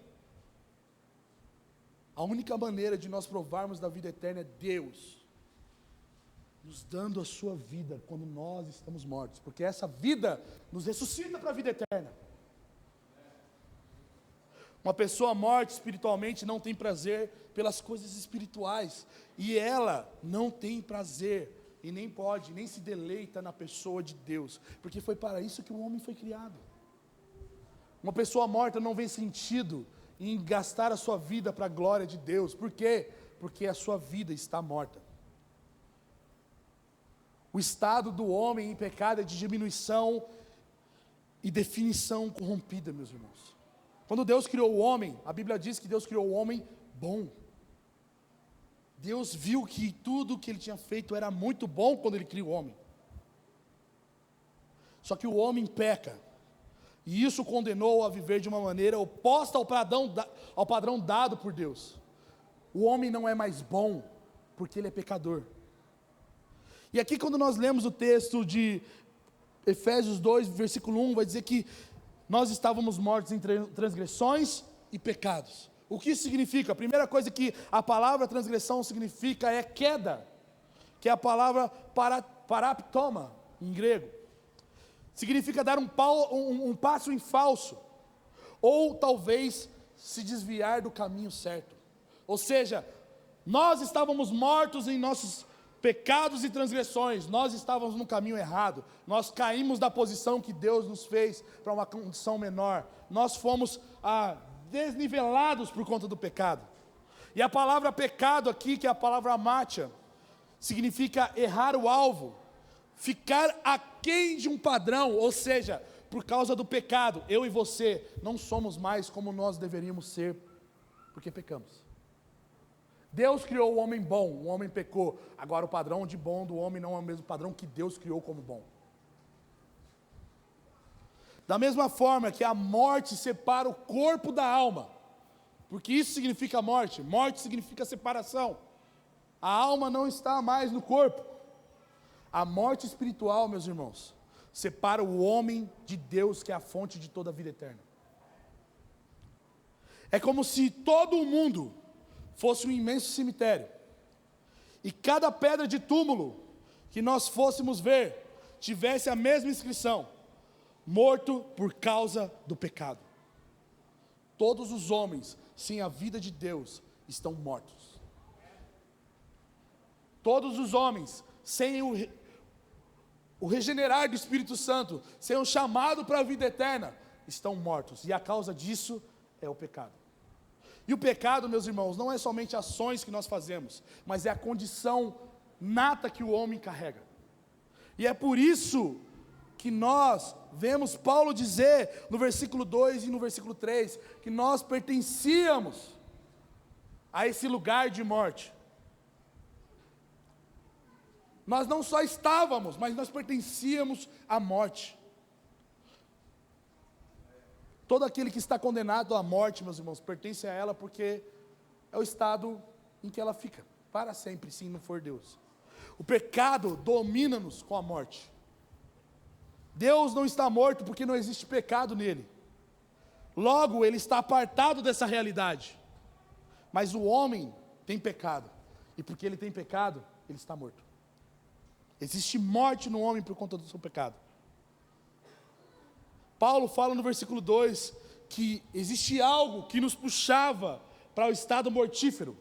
A única maneira de nós provarmos da vida eterna é Deus nos dando a sua vida quando nós estamos mortos, porque essa vida nos ressuscita para a vida eterna. Uma pessoa morta espiritualmente não tem prazer pelas coisas espirituais, e ela não tem prazer, e nem pode, nem se deleita na pessoa de Deus, porque foi para isso que o homem foi criado. Uma pessoa morta não vê sentido em gastar a sua vida para a glória de Deus. Por quê? Porque a sua vida está morta. O estado do homem em pecado é de diminuição e definição corrompida, meus irmãos. Quando Deus criou o homem, a Bíblia diz que Deus criou o homem bom. Deus viu que tudo que ele tinha feito era muito bom quando ele criou o homem. Só que o homem peca, e isso condenou a viver de uma maneira oposta ao padrão dado por Deus. O homem não é mais bom, porque ele é pecador. E aqui quando nós lemos o texto de Efésios 2, versículo 1, vai dizer que nós estávamos mortos em transgressões e pecados. O que isso significa? A primeira coisa que a palavra transgressão significa é queda, que é a palavra paraptoma, em grego. Significa dar um passo em falso, ou talvez se desviar do caminho certo. Ou seja, nós estávamos mortos em nossos pecados e transgressões, nós estávamos no caminho errado, nós caímos da posição que Deus nos fez para uma condição menor, nós fomos desnivelados por conta do pecado. E a palavra pecado aqui, que é a palavra amátia, significa errar o alvo, ficar aquém de um padrão, ou seja, por causa do pecado, eu e você não somos mais como nós deveríamos ser, porque pecamos. Deus criou o homem bom, o homem pecou. Agora o padrão de bom do homem não é o mesmo padrão que Deus criou como bom. Da mesma forma que a morte separa o corpo da alma, porque isso significa morte, morte significa separação. A alma não está mais no corpo. A morte espiritual, meus irmãos, separa o homem de Deus, que é a fonte de toda a vida eterna. É como se todo o mundo fosse um imenso cemitério, e cada pedra de túmulo que nós fôssemos ver, tivesse a mesma inscrição: morto por causa do pecado. Todos os homens, sem a vida de Deus, estão mortos. Todos os homens, sem o regenerar do Espírito Santo, sem o chamado para a vida eterna, estão mortos, e a causa disso é o pecado. E o pecado, meus irmãos, não é somente ações que nós fazemos, mas é a condição nata que o homem carrega. E é por isso que nós vemos Paulo dizer no versículo 2 e no versículo 3, que nós pertencíamos a esse lugar de morte. Nós não só estávamos, mas nós pertencíamos à morte. Todo aquele que está condenado à morte, meus irmãos, pertence a ela, porque é o estado em que ela fica, para sempre, se não for Deus. O pecado domina-nos com a morte. Deus não está morto porque não existe pecado nele. Logo, ele está apartado dessa realidade. Mas o homem tem pecado, e porque ele tem pecado, ele está morto. Existe morte no homem por conta do seu pecado. Paulo fala no versículo 2 que existe algo que nos puxava para o estado mortífero.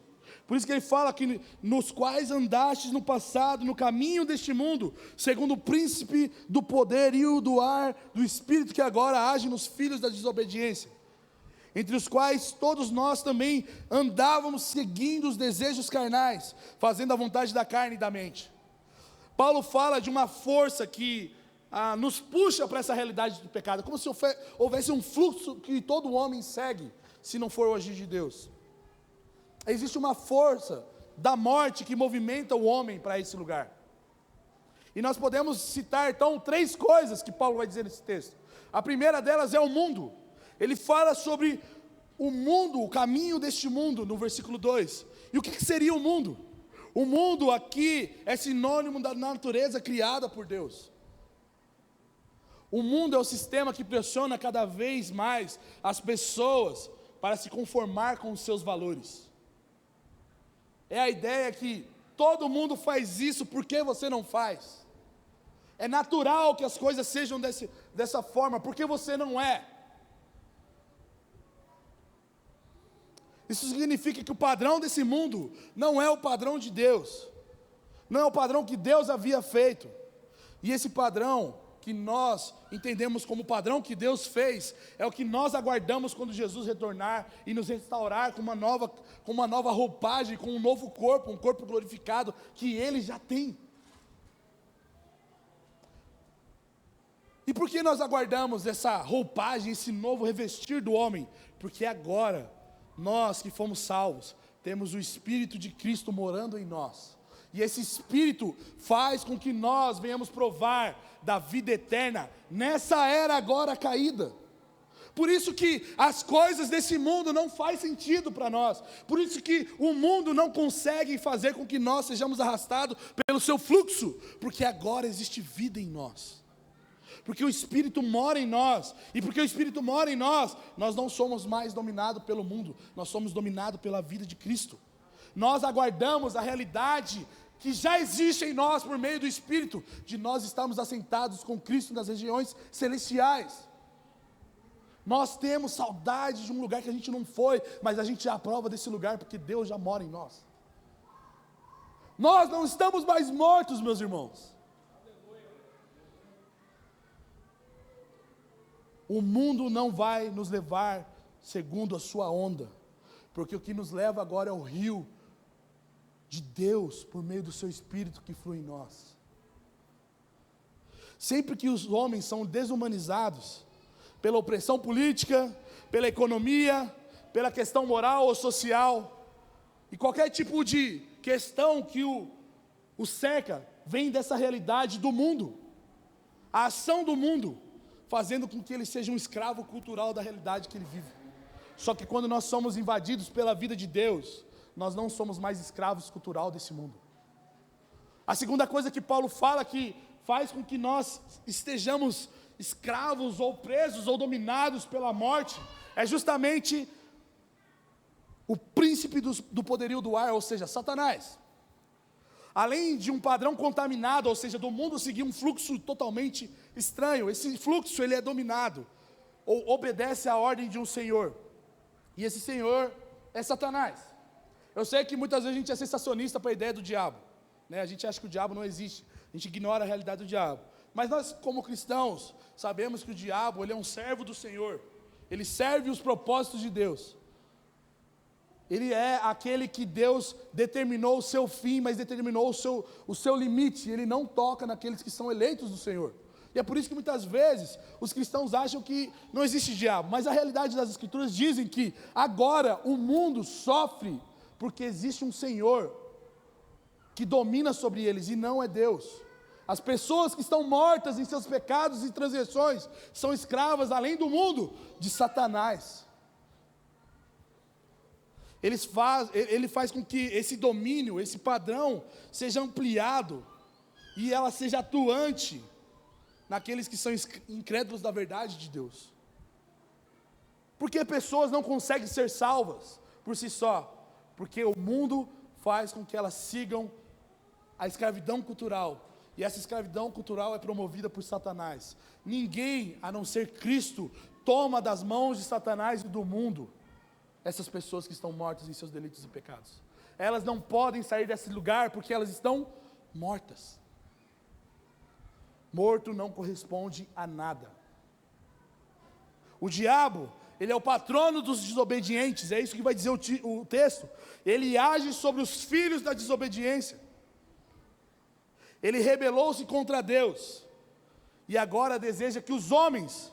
Por isso que ele fala que nos quais andastes no passado, no caminho deste mundo, segundo o príncipe do poder e o do ar, do espírito que agora age nos filhos da desobediência, entre os quais todos nós também andávamos seguindo os desejos carnais, fazendo a vontade da carne e da mente. Paulo fala de uma força que nos puxa para essa realidade do pecado, como se houvesse um fluxo que todo homem segue, se não for o agir de Deus. Existe uma força da morte que movimenta o homem para esse lugar. E nós podemos citar então 3 coisas que Paulo vai dizer nesse texto. A primeira delas é o mundo. Ele fala sobre o mundo, o caminho deste mundo, no versículo 2. E o que seria o mundo? O mundo aqui é sinônimo da natureza criada por Deus. O mundo é o sistema que pressiona cada vez mais as pessoas para se conformar com os seus valores. É a ideia que todo mundo faz isso, por que você não faz? É natural que as coisas sejam dessa forma, por que você não é? Isso significa que o padrão desse mundo não é o padrão de Deus, não é o padrão que Deus havia feito. E esse padrão que nós entendemos como padrão que Deus fez, é o que nós aguardamos quando Jesus retornar e nos restaurar com uma nova roupagem, com um novo corpo, um corpo glorificado que Ele já tem. E por que nós aguardamos essa roupagem, esse novo revestir do homem? Porque agora, nós que fomos salvos, temos o Espírito de Cristo morando em nós. E esse Espírito faz com que nós venhamos provar da vida eterna nessa era agora caída. Por isso que as coisas desse mundo não fazem sentido para nós. Por isso que o mundo não consegue fazer com que nós sejamos arrastados pelo seu fluxo. Porque agora existe vida em nós. Porque o Espírito mora em nós. E porque o Espírito mora em nós, nós não somos mais dominados pelo mundo. Nós somos dominados pela vida de Cristo. Nós aguardamos a realidade que já existe em nós por meio do Espírito, de nós estarmos assentados com Cristo nas regiões celestiais. Nós temos saudade de um lugar que a gente não foi, mas a gente já aprova desse lugar porque Deus já mora em nós. Nós não estamos mais mortos, meus irmãos. O mundo não vai nos levar segundo a sua onda, porque o que nos leva agora é o rio de Deus, por meio do seu Espírito que flui em nós. Sempre que os homens são desumanizados, pela opressão política, pela economia, pela questão moral ou social, e qualquer tipo de questão que o cerca, vem dessa realidade do mundo, a ação do mundo, fazendo com que ele seja um escravo cultural da realidade que ele vive. Só que quando nós somos invadidos pela vida de Deus, nós não somos mais escravos cultural desse mundo. A segunda coisa que Paulo fala que faz com que nós estejamos escravos ou presos ou dominados pela morte, é justamente o príncipe do poderio do ar, ou seja, Satanás. Além de um padrão contaminado, ou seja, do mundo seguir um fluxo totalmente estranho, esse fluxo ele é dominado, ou obedece à ordem de um senhor, e esse senhor é Satanás. Eu sei que muitas vezes a gente é sensacionista para a ideia do diabo, né? A gente acha que o diabo não existe, a gente ignora a realidade do diabo, mas nós como cristãos, sabemos que o diabo ele é um servo do Senhor, ele serve os propósitos de Deus. Ele é aquele que Deus determinou o seu fim, mas determinou o seu limite. Ele não toca naqueles que são eleitos do Senhor. E é por isso que muitas vezes os cristãos acham que não existe diabo. Mas a realidade das Escrituras dizem que agora o mundo sofre porque existe um Senhor que domina sobre eles e não é Deus. As pessoas que estão mortas em seus pecados e transgressões são escravas, além do mundo, de Satanás. Ele faz com que esse domínio, esse padrão, seja ampliado e ela seja atuante naqueles que são incrédulos da verdade de Deus. Porque pessoas não conseguem ser salvas por si só, porque o mundo faz com que elas sigam a escravidão cultural, e essa escravidão cultural é promovida por Satanás. Ninguém, a não ser Cristo, toma das mãos de Satanás e do mundo essas pessoas que estão mortas em seus delitos e pecados. Elas não podem sair desse lugar porque elas estão mortas. Morto não corresponde a nada. O diabo, ele é o patrono dos desobedientes, é isso que vai dizer o texto. Ele age sobre os filhos da desobediência. Ele rebelou-se contra Deus, e agora deseja que os homens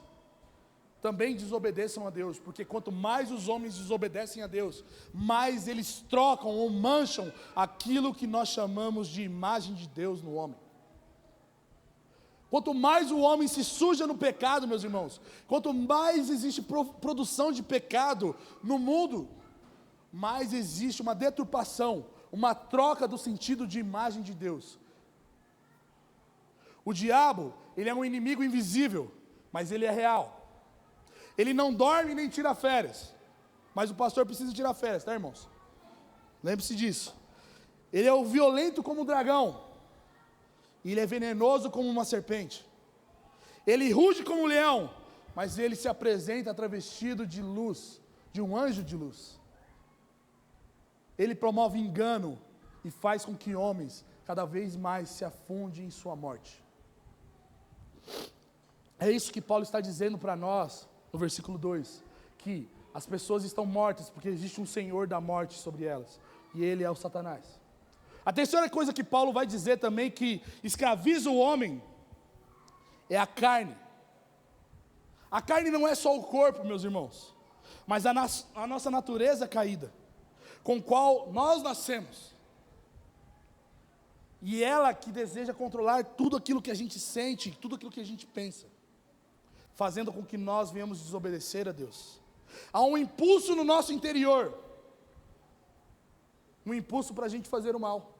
também desobedeçam a Deus, porque quanto mais os homens desobedecem a Deus, mais eles trocam ou mancham aquilo que nós chamamos de imagem de Deus no homem. Quanto mais o homem se suja no pecado, meus irmãos, quanto mais existe produção de pecado no mundo, mais existe uma deturpação, uma troca do sentido de imagem de Deus. O diabo, ele é um inimigo invisível, mas ele é real. Ele não dorme nem tira férias, mas o pastor precisa tirar férias, tá, irmãos? Lembre-se disso. Ele é o violento como um dragão, e ele é venenoso como uma serpente. Ele ruge como um leão, mas ele se apresenta travestido de luz, de um anjo de luz. Ele promove engano e faz com que homens cada vez mais se afundem em sua morte. É isso que Paulo está dizendo para nós no versículo 2, que as pessoas estão mortas porque existe um senhor da morte sobre elas, e ele é o Satanás. A terceira coisa que Paulo vai dizer também que escraviza o homem é a carne. A carne não é só o corpo, meus irmãos, mas a nossa natureza caída, com qual nós nascemos, e ela que deseja controlar tudo aquilo que a gente sente, tudo aquilo que a gente pensa, fazendo com que nós venhamos desobedecer a Deus. Há um impulso no nosso interior, um impulso para a gente fazer o mal.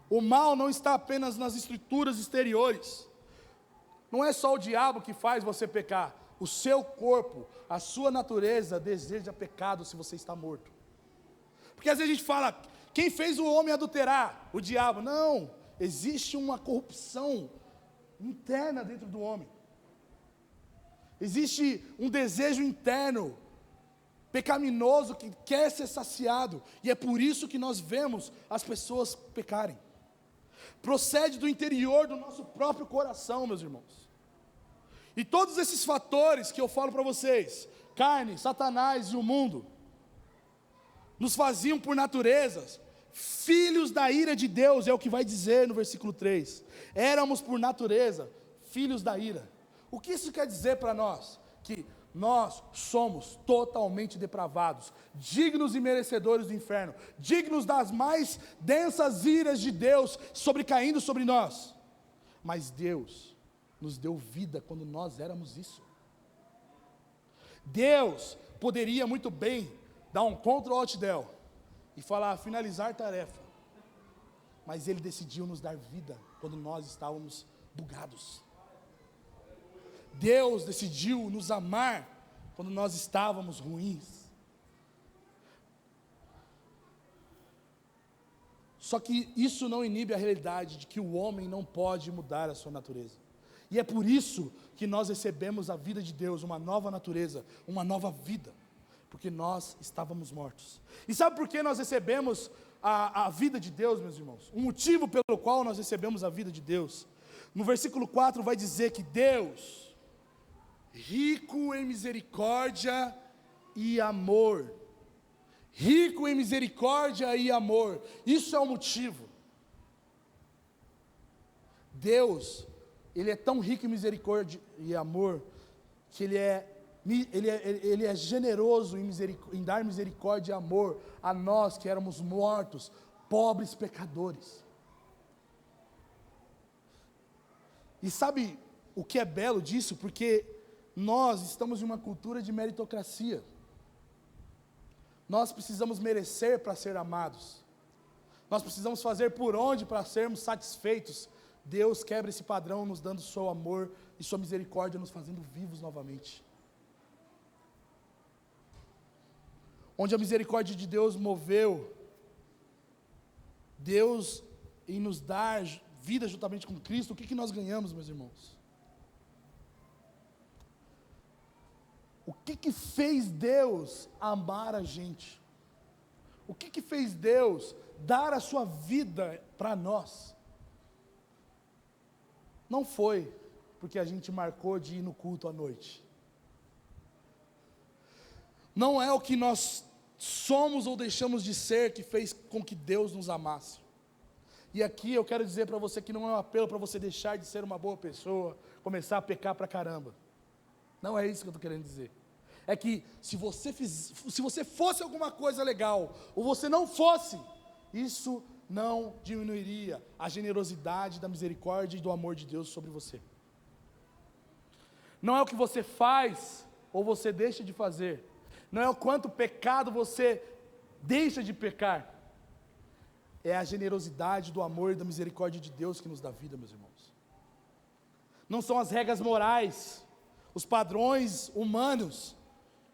O mal não está apenas nas estruturas exteriores, não é só o diabo que faz você pecar, o seu corpo, a sua natureza deseja pecado se você está morto. Porque às vezes a gente fala, quem fez o homem adulterar? O diabo. Não, existe uma corrupção interna dentro do homem. Existe um desejo interno pecaminoso que quer ser saciado, e é por isso que nós vemos as pessoas pecarem. Procede do interior do nosso próprio coração, meus irmãos. E todos esses fatores que eu falo para vocês, carne, Satanás e o mundo, nos faziam por natureza filhos da ira de Deus, é o que vai dizer no versículo 3. Éramos por natureza filhos da ira. O que isso quer dizer para nós? Que nós somos totalmente depravados, dignos e merecedores do inferno, dignos das mais densas iras de Deus sobrecaindo sobre nós. Mas Deus nos deu vida quando nós éramos isso. Deus poderia muito bem dar um Ctrl Alt Del e falar finalizar tarefa, mas Ele decidiu nos dar vida quando nós estávamos bugados. Deus decidiu nos amar quando nós estávamos ruins. Só que isso não inibe a realidade de que o homem não pode mudar a sua natureza. E é por isso que nós recebemos a vida de Deus, uma nova natureza, uma nova vida. Porque nós estávamos mortos. E sabe por que nós recebemos a vida de Deus, meus irmãos? O motivo pelo qual nós recebemos a vida de Deus. No versículo 4 vai dizer que Deus, rico em misericórdia e amor. Rico em misericórdia e amor. Isso é o motivo. Deus, Ele é tão rico em misericórdia e amor, que Ele é generoso em dar misericórdia e amor a nós que éramos mortos, pobres pecadores. E sabe o que é belo disso? Porque nós estamos em uma cultura de meritocracia. Nós precisamos merecer para ser amados. Nós precisamos fazer por onde para sermos satisfeitos. Deus quebra esse padrão, nos dando seu amor e sua misericórdia, nos fazendo vivos novamente. Onde a misericórdia de Deus moveu, Deus em nos dar vida juntamente com Cristo, o que nós ganhamos, meus irmãos? O que fez Deus amar a gente? O que fez Deus dar a sua vida para nós? Não foi porque a gente marcou de ir no culto à noite. Não é o que nós somos ou deixamos de ser que fez com que Deus nos amasse. E aqui eu quero dizer para você que não é um apelo para você deixar de ser uma boa pessoa, começar a pecar para caramba. Não é isso que eu estou querendo dizer. É que se você fosse alguma coisa legal, ou você não fosse, isso não diminuiria a generosidade, da misericórdia e do amor de Deus sobre você. Não é o que você faz, ou você deixa de fazer. Não é o quanto pecado você deixa de pecar. É a generosidade do amor e da misericórdia de Deus que nos dá vida, meus irmãos. Não são as regras morais, os padrões humanos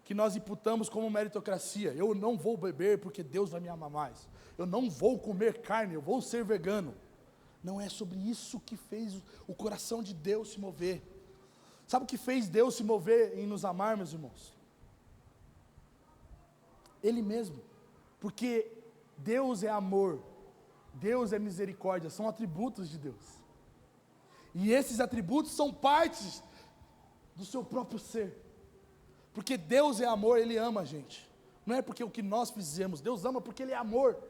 que nós imputamos como meritocracia. Eu não vou beber porque Deus vai me amar mais. Eu não vou comer carne, eu vou ser vegano. Não é sobre isso que fez o coração de Deus se mover. Sabe o que fez Deus se mover em nos amar, meus irmãos? Ele mesmo. Porque Deus é amor, Deus é misericórdia, são atributos de Deus. E esses atributos são partes do seu próprio ser. Porque Deus é amor, Ele ama a gente. Não é porque o que nós fizemos, Deus ama porque Ele é amor.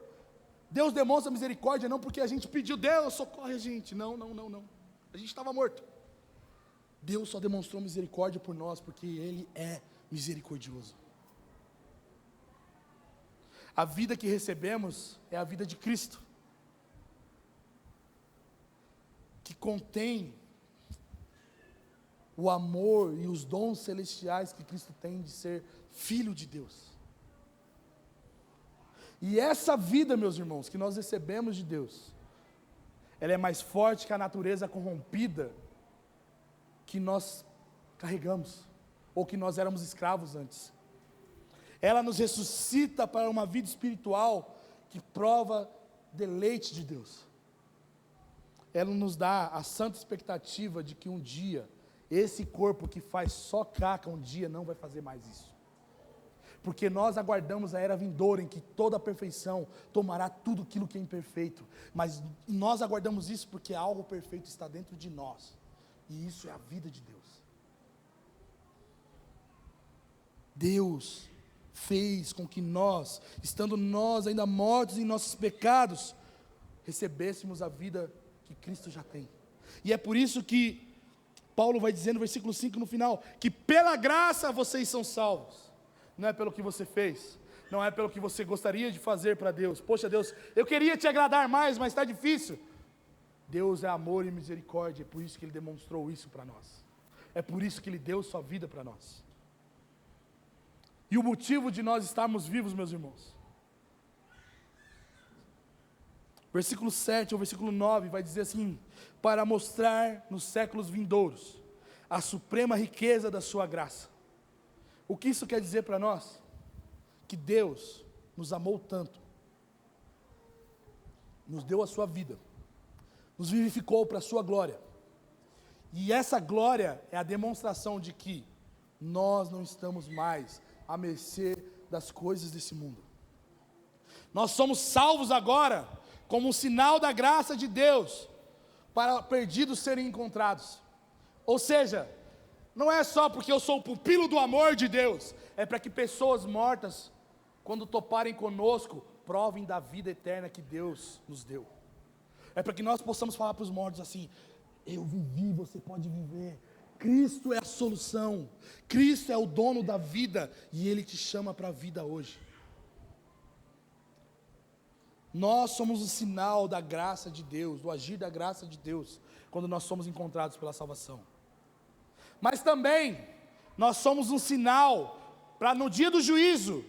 Deus demonstra misericórdia não porque a gente pediu, Deus socorre a gente. Não. A gente estava morto. Deus só demonstrou misericórdia por nós porque Ele é misericordioso. A vida que recebemos é a vida de Cristo, que contém o amor e os dons celestiais que Cristo tem de ser Filho de Deus. E essa vida, meus irmãos, que nós recebemos de Deus, ela é mais forte que a natureza corrompida que nós carregamos, ou que nós éramos escravos antes. Ela nos ressuscita para uma vida espiritual que prova deleite de Deus. Ela nos dá a santa expectativa de que um dia, esse corpo que faz só caca, um dia não vai fazer mais isso. porque nós aguardamos a era vindoura em que toda a perfeição tomará tudo aquilo que é imperfeito, mas nós aguardamos isso porque algo perfeito está dentro de nós, e isso é a vida de Deus. Deus fez com que nós, estando nós ainda mortos em nossos pecados, recebêssemos a vida que Cristo já tem. E é por isso que Paulo vai dizer no versículo 5 no final, que pela graça vocês são salvos. Não é pelo que você fez, não é pelo que você gostaria de fazer para Deus. Poxa Deus, eu queria te agradar mais, mas está difícil. Deus é amor e misericórdia, é por isso que Ele demonstrou isso para nós. É por isso que Ele deu sua vida para nós. E o motivo de nós estarmos vivos, meus irmãos. Versículo 7 ou versículo 9 vai dizer assim: para mostrar nos séculos vindouros a suprema riqueza da sua graça. O que isso quer dizer para nós? Que Deus nos amou tanto, nos deu a sua vida, nos vivificou para a sua glória, e essa glória é a demonstração de que nós não estamos mais à mercê das coisas desse mundo. Nós somos salvos agora como um sinal da graça de Deus para perdidos serem encontrados. Ou seja, não é só porque eu sou o pupilo do amor de Deus, é para que pessoas mortas, quando toparem conosco, provem da vida eterna que Deus nos deu. É para que nós possamos falar para os mortos assim: eu vivi, você pode viver. Cristo é a solução, Cristo é o dono da vida, e Ele te chama para a vida hoje. Nós somos o sinal da graça de Deus, do agir da graça de Deus, quando nós somos encontrados pela salvação. Mas também, nós somos um sinal, para no dia do juízo,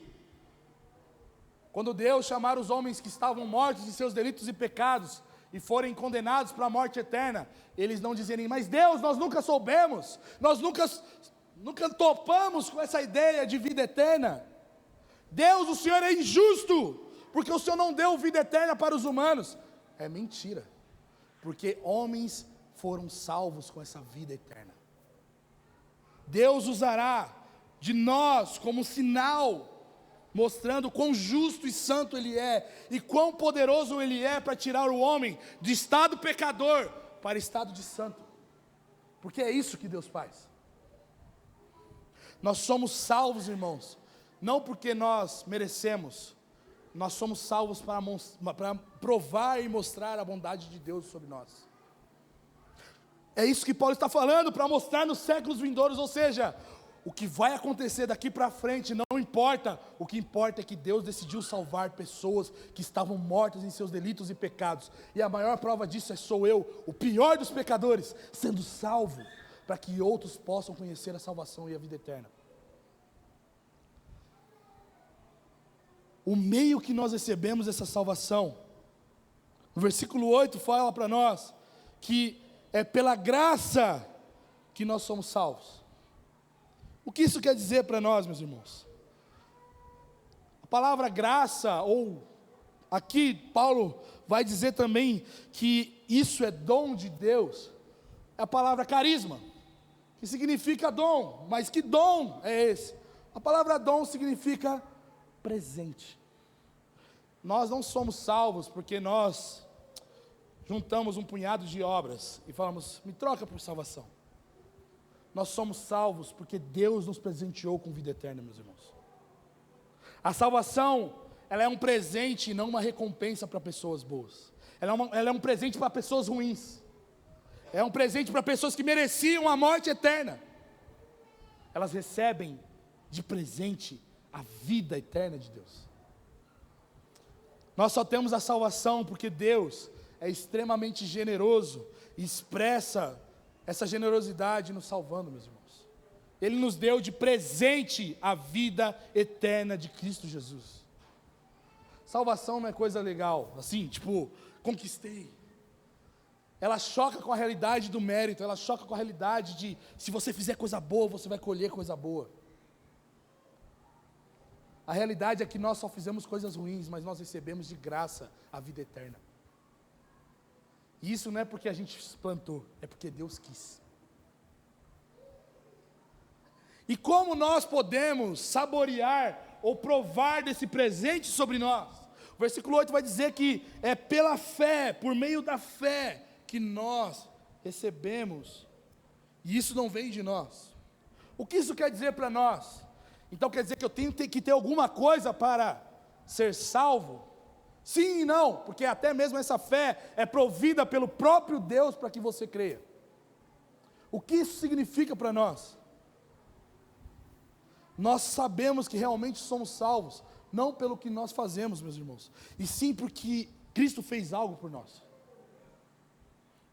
quando Deus chamar os homens que estavam mortos em seus delitos e pecados, e forem condenados para a morte eterna, eles não dizerem: mas Deus, nós nunca soubemos, nós nunca topamos com essa ideia de vida eterna. Deus, o Senhor é injusto, porque o Senhor não deu vida eterna para os humanos. É mentira, porque homens foram salvos com essa vida eterna. Deus usará de nós como sinal, mostrando quão justo e santo Ele é, e quão poderoso Ele é para tirar o homem de estado pecador para estado de santo, porque é isso que Deus faz. Nós somos salvos, irmãos, não porque nós merecemos, nós somos salvos para provar e mostrar a bondade de Deus sobre nós. É isso que Paulo está falando, para mostrar nos séculos vindouros, ou seja, o que vai acontecer daqui para frente não importa, o que importa é que Deus decidiu salvar pessoas que estavam mortas em seus delitos e pecados, e a maior prova disso sou eu, o pior dos pecadores, sendo salvo, para que outros possam conhecer a salvação e a vida eterna. O meio que nós recebemos essa salvação, no versículo 8 fala para nós, que é pela graça que nós somos salvos. O que isso quer dizer para nós, meus irmãos? A palavra graça, ou aqui Paulo vai dizer também que isso é dom de Deus, é a palavra carisma, que significa dom. Mas que dom é esse? A palavra dom significa presente. Nós não somos salvos porque nós juntamos um punhado de obras e falamos: me troca por salvação. Nós somos salvos porque Deus nos presenteou com vida eterna, meus irmãos. A salvação, ela é um presente e não uma recompensa para pessoas boas. Ela é um presente para pessoas ruins. É um presente para pessoas que mereciam a morte eterna. Elas recebem de presente a vida eterna de Deus. Nós só temos a salvação porque Deus é extremamente generoso e expressa essa generosidade nos salvando, meus irmãos. Ele nos deu de presente a vida eterna de Cristo Jesus. Salvação não é coisa legal, assim, tipo, conquistei. Ela choca com a realidade do mérito, ela choca com a realidade de, se você fizer coisa boa, você vai colher coisa boa. A realidade é que nós só fizemos coisas ruins, mas nós recebemos de graça a vida eterna. E isso não é porque a gente plantou, é porque Deus quis. E como nós podemos saborear ou provar desse presente sobre nós. O versículo 8 vai dizer que é pela fé, por meio da fé, que nós recebemos, e isso não vem de nós. O que isso quer dizer para nós? Então quer dizer que eu tenho que ter alguma coisa para ser salvo? Sim e não, porque até mesmo essa fé é provida pelo próprio Deus para que você creia. O que isso significa para nós? Nós sabemos que realmente somos salvos, não pelo que nós fazemos, meus irmãos, e sim porque Cristo fez algo por nós.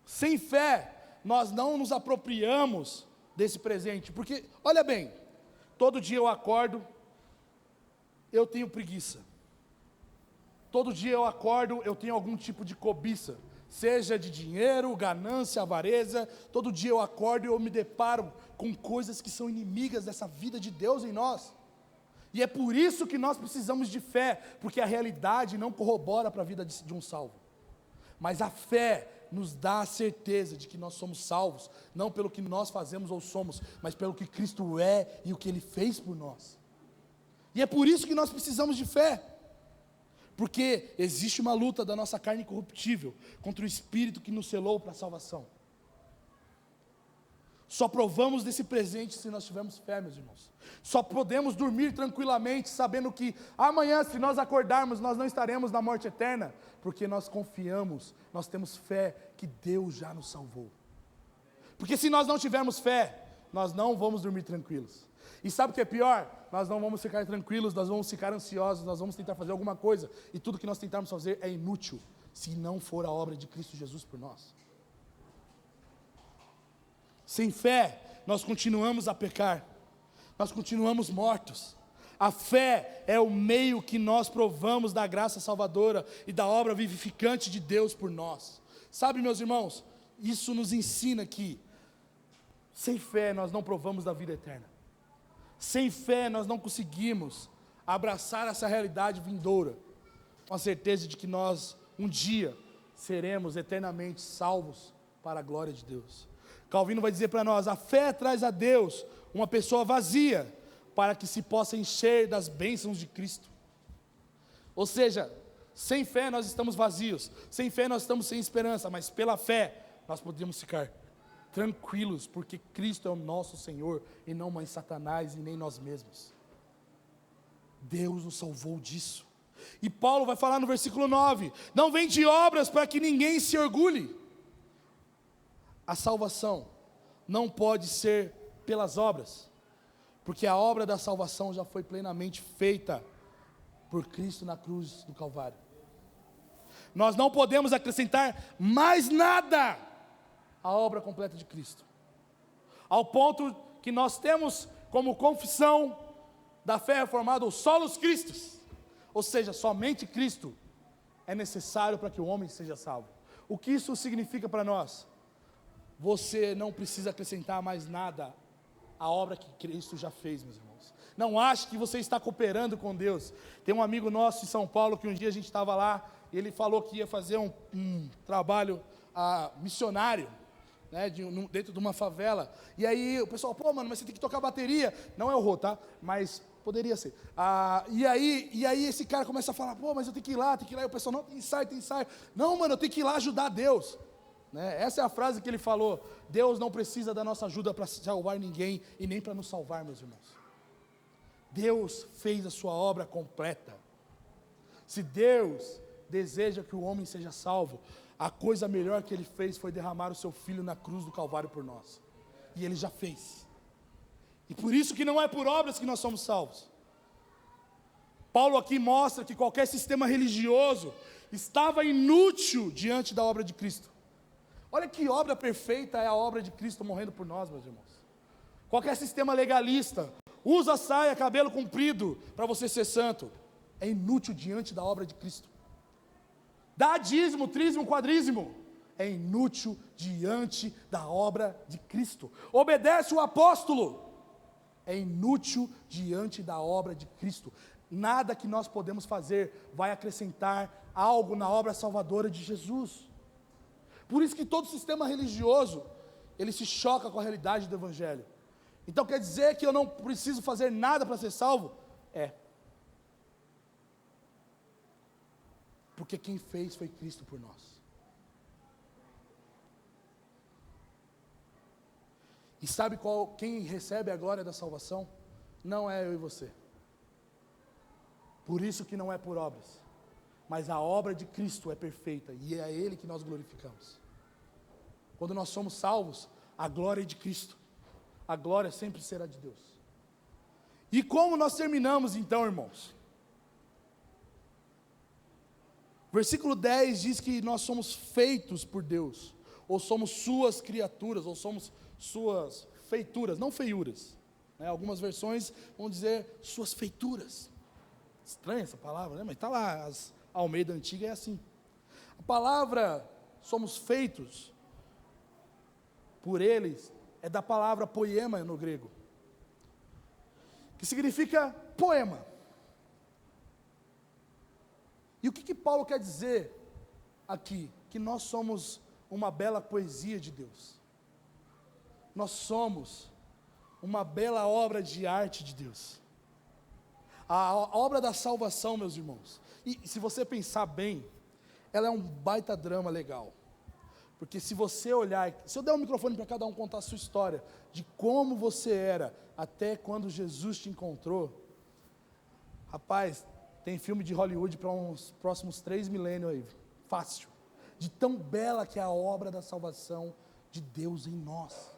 Sem fé, nós não nos apropriamos desse presente, porque, olha bem, todo dia eu acordo, eu tenho preguiça. Todo dia eu acordo, eu tenho algum tipo de cobiça, seja de dinheiro, ganância, avareza. Todo dia eu acordo e eu me deparo com coisas que são inimigas dessa vida de Deus em nós. E é por isso que nós precisamos de fé, porque a realidade não corrobora para a vida de um salvo. Mas a fé nos dá a certeza de que nós somos salvos, não pelo que nós fazemos ou somos, mas pelo que Cristo é e o que Ele fez por nós. E é por isso que nós precisamos de fé. Porque existe uma luta da nossa carne incorruptível contra o Espírito que nos selou para a salvação. Só provamos desse presente se nós tivermos fé, meus irmãos. Só podemos dormir tranquilamente, sabendo que amanhã, se nós acordarmos, nós não estaremos na morte eterna, porque nós confiamos, nós temos fé que Deus já nos salvou. Porque se nós não tivermos fé, nós não vamos dormir tranquilos. E sabe o que é pior? Nós não vamos ficar tranquilos, nós vamos ficar ansiosos, nós vamos tentar fazer alguma coisa, e tudo que nós tentarmos fazer é inútil, se não for a obra de Cristo Jesus por nós. Sem fé, nós continuamos a pecar, nós continuamos mortos. A fé é o meio que nós provamos da graça salvadora e da obra vivificante de Deus por nós. Sabe, meus irmãos, isso nos ensina que sem fé nós não provamos da vida eterna. Sem fé nós não conseguimos abraçar essa realidade vindoura, com a certeza de que nós um dia seremos eternamente salvos para a glória de Deus. Calvino vai dizer para nós: a fé traz a Deus uma pessoa vazia, para que se possa encher das bênçãos de Cristo. Ou seja, sem fé nós estamos vazios, sem fé nós estamos sem esperança, mas pela fé nós podemos ficar tranquilos, porque Cristo é o nosso Senhor, e não mais Satanás e nem nós mesmos. Deus nos salvou disso. E Paulo vai falar no versículo 9: não vem de obras para que ninguém se orgulhe. A salvação não pode ser pelas obras, porque a obra da salvação já foi plenamente feita por Cristo na cruz do Calvário. Nós não podemos acrescentar mais nada à obra completa de Cristo, ao ponto que nós temos como confissão da fé reformada o solos Christus, ou seja, somente Cristo é necessário para que o homem seja salvo. O que isso significa para nós? Você não precisa acrescentar mais nada à obra que Cristo já fez, meus irmãos. Não ache que você está cooperando com Deus. Tem um amigo nosso em São Paulo, que um dia a gente estava lá, e ele falou que ia fazer um trabalho missionário, né, dentro de uma favela. E aí o pessoal: pô, mano, mas você tem que tocar bateria. Não é o Rô, tá? Mas poderia ser. E aí esse cara começa a falar: pô, mas eu tenho que ir lá. E o pessoal: não, tem ensaio. Não, mano, eu tenho que ir lá ajudar Deus. Né? Essa é a frase que ele falou. Deus não precisa da nossa ajuda para salvar ninguém, e nem para nos salvar, meus irmãos. Deus fez a sua obra completa. Se Deus deseja que o homem seja salvo, a coisa melhor que Ele fez foi derramar o seu Filho na cruz do Calvário por nós. E Ele já fez. E por isso que não é por obras que nós somos salvos. Paulo aqui mostra que qualquer sistema religioso estava inútil diante da obra de Cristo. Olha que obra perfeita é a obra de Cristo morrendo por nós, meus irmãos. Qualquer sistema legalista, usa saia, cabelo comprido para você ser santo, é inútil diante da obra de Cristo. Dá dízimo, trízimo, quadrízimo, é inútil diante da obra de Cristo. Obedece o apóstolo, é inútil diante da obra de Cristo. Nada que nós podemos fazer vai acrescentar algo na obra salvadora de Jesus. Por isso que todo sistema religioso, ele se choca com a realidade do Evangelho. Então quer dizer que eu não preciso fazer nada para ser salvo? Porque quem fez foi Cristo por nós. E sabe quem recebe a glória da salvação? Não é eu e você. Por isso que não é por obras. Mas a obra de Cristo é perfeita e é a Ele que nós glorificamos. Quando nós somos salvos, a glória é de Cristo. A glória sempre será de Deus. E como nós terminamos então, irmãos? Versículo 10 diz que nós somos feitos por Deus, ou somos suas criaturas, ou somos suas feituras, não feiuras. Algumas versões vão dizer suas feituras. Estranha essa palavra, né? Mas está lá, a Almeida Antiga é assim. A palavra somos feitos por eles é da palavra poema no grego, que significa poema. E o que Paulo quer dizer aqui? Que nós somos uma bela poesia de Deus. Nós somos uma bela obra de arte de Deus. A obra da salvação, meus irmãos, e se você pensar bem, ela é um baita drama legal. Porque se você olhar, se eu der um microfone para cada um contar a sua história, de como você era, até quando Jesus te encontrou, rapaz, tem filme de Hollywood para uns próximos 3 milênios aí, fácil. De tão bela que é a obra da salvação de Deus em nós.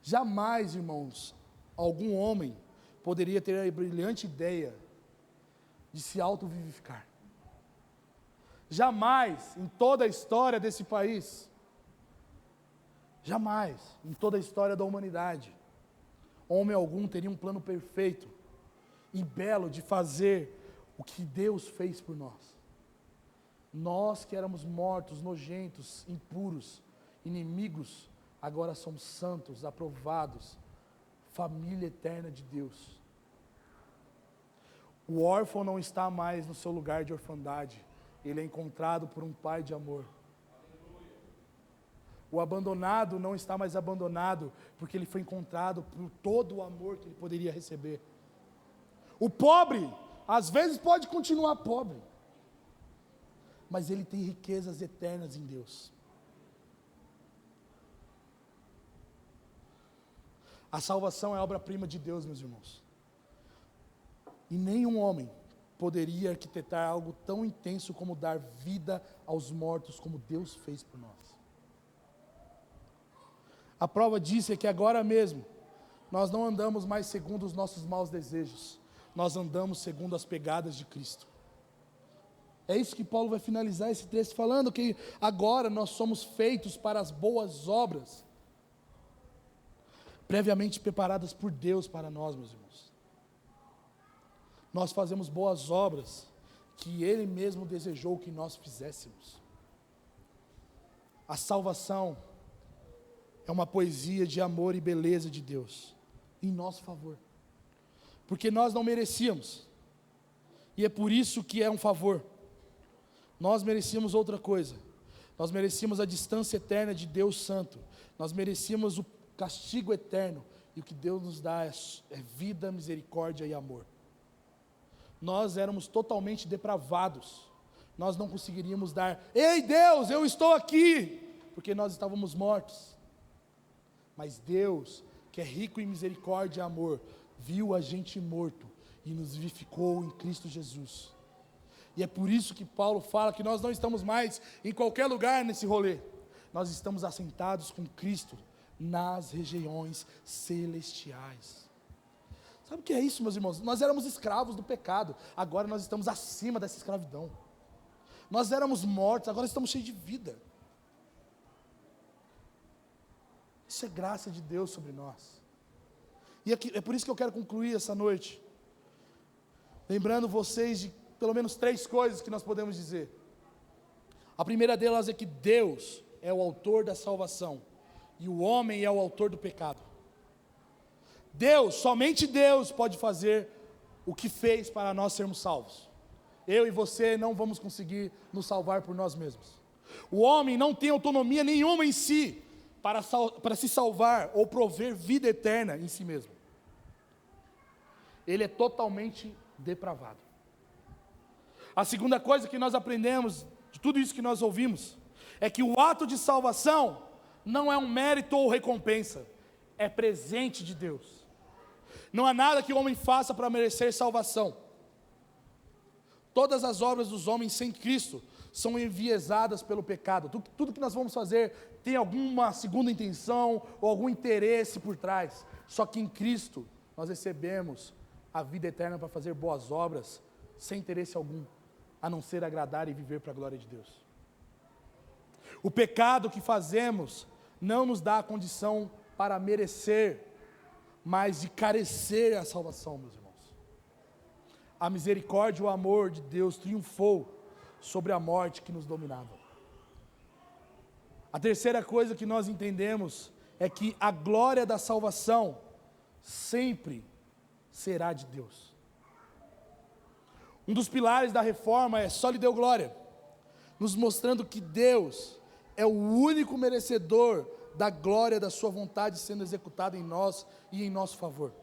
Jamais, irmãos, algum homem poderia ter a brilhante ideia de se auto-vivificar. Jamais, em toda a história desse país, jamais, em toda a história da humanidade, homem algum teria um plano perfeito e belo de fazer o que Deus fez por nós. Nós que éramos mortos, nojentos, impuros, inimigos, agora somos santos, aprovados, família eterna de Deus. O órfão não está mais no seu lugar de orfandade, ele é encontrado por um pai de amor. O abandonado não está mais abandonado, porque ele foi encontrado por todo o amor que ele poderia receber. O pobre, às vezes pode continuar pobre, mas ele tem riquezas eternas em Deus. A salvação é obra-prima de Deus, meus irmãos. E nenhum homem poderia arquitetar algo tão intenso como dar vida aos mortos, como Deus fez por nós. A prova disso é que agora mesmo, nós não andamos mais segundo os nossos maus desejos, nós andamos segundo as pegadas de Cristo. É isso que Paulo vai finalizar esse texto falando, que agora nós somos feitos para as boas obras, previamente preparadas por Deus para nós, meus irmãos. Nós fazemos boas obras que Ele mesmo desejou que nós fizéssemos. A salvação é uma poesia de amor e beleza de Deus, em nosso favor, porque nós não merecíamos, e é por isso que é um favor. Nós merecíamos outra coisa, nós merecíamos a distância eterna de Deus Santo, nós merecíamos o castigo eterno, e o que Deus nos dá é vida, misericórdia e amor. Nós éramos totalmente depravados, nós não conseguiríamos dar, ei Deus, eu estou aqui, porque nós estávamos mortos. Mas Deus, que é rico em misericórdia e amor, viu a gente morto e nos vivificou em Cristo Jesus. E é por isso que Paulo fala que nós não estamos mais em qualquer lugar nesse rolê. Nós estamos assentados com Cristo nas regiões celestiais. Sabe o que é isso, meus irmãos? Nós éramos escravos do pecado, agora nós estamos acima dessa escravidão. Nós éramos mortos, agora estamos cheios de vida. Isso é graça de Deus sobre nós. E é por isso que eu quero concluir essa noite, lembrando vocês de pelo menos 3 coisas que nós podemos dizer. A primeira delas é que Deus é o autor da salvação, e o homem é o autor do pecado. Deus, somente Deus pode fazer o que fez para nós sermos salvos. Eu e você não vamos conseguir nos salvar por nós mesmos. O homem não tem autonomia nenhuma em si, para se salvar ou prover vida eterna em si mesmo. Ele é totalmente depravado. A segunda coisa que nós aprendemos de tudo isso que nós ouvimos é que o ato de salvação não é um mérito ou recompensa, é presente de Deus. Não há nada que o homem faça para merecer salvação. Todas as obras dos homens sem Cristo são enviesadas pelo pecado. Tudo que nós vamos fazer tem alguma segunda intenção ou algum interesse por trás. Só que em Cristo nós recebemos a vida eterna para fazer boas obras sem interesse algum, a não ser agradar e viver para a glória de Deus. O pecado que fazemos não nos dá a condição para merecer, mas de carecer a salvação, meus irmãos. A misericórdia e o amor de Deus triunfou sobre a morte que nos dominava. A terceira coisa que nós entendemos é que a glória da salvação sempre será de Deus. Um dos pilares da reforma é só lhe deu glória, nos mostrando que Deus é o único merecedor da glória da sua vontade sendo executada em nós e em nosso favor.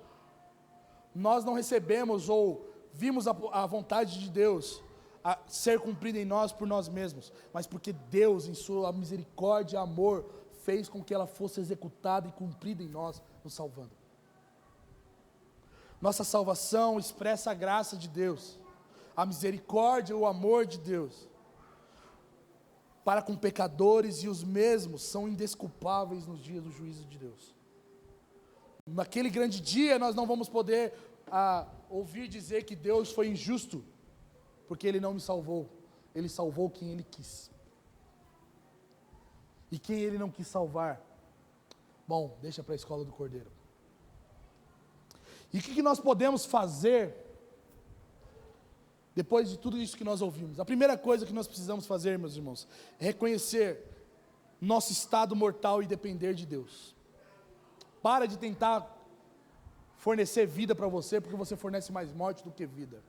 Nós não recebemos ou vimos a vontade de Deus a ser cumprida em nós por nós mesmos, mas porque Deus, em sua misericórdia e amor, fez com que ela fosse executada e cumprida em nós, nos salvando. Nossa salvação expressa a graça de Deus, a misericórdia e o amor de Deus para com pecadores, e os mesmos são indesculpáveis nos dias do juízo de Deus. Naquele grande dia nós não vamos poder ouvir dizer que Deus foi injusto, porque Ele não me salvou. Ele salvou quem Ele quis. E quem Ele não quis salvar, bom, deixa para a escola do Cordeiro. E o que nós podemos fazer depois de tudo isso que nós ouvimos? A primeira coisa que nós precisamos fazer, meus irmãos, é reconhecer nosso estado mortal e depender de Deus. Para de tentar fornecer vida para você, porque você fornece mais morte do que vida.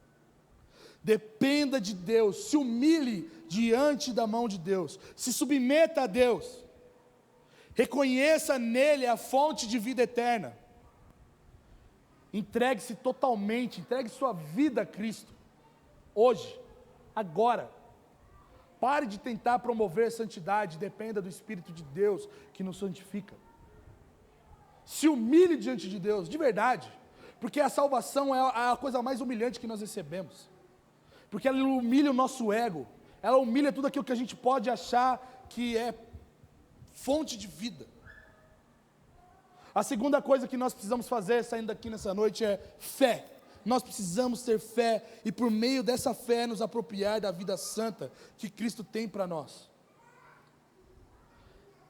Dependa de Deus, se humilhe diante da mão de Deus, se submeta a Deus, reconheça nele a fonte de vida eterna, entregue-se totalmente, entregue sua vida a Cristo, hoje, agora. Pare de tentar promover santidade, dependa do Espírito de Deus que nos santifica. Se humilhe diante de Deus, de verdade, porque a salvação é a coisa mais humilhante que nós recebemos, porque ela humilha o nosso ego, ela humilha tudo aquilo que a gente pode achar que é fonte de vida. A segunda coisa que nós precisamos fazer, saindo daqui nessa noite, é fé. Nós precisamos ter fé, e por meio dessa fé nos apropriar da vida santa que Cristo tem para nós.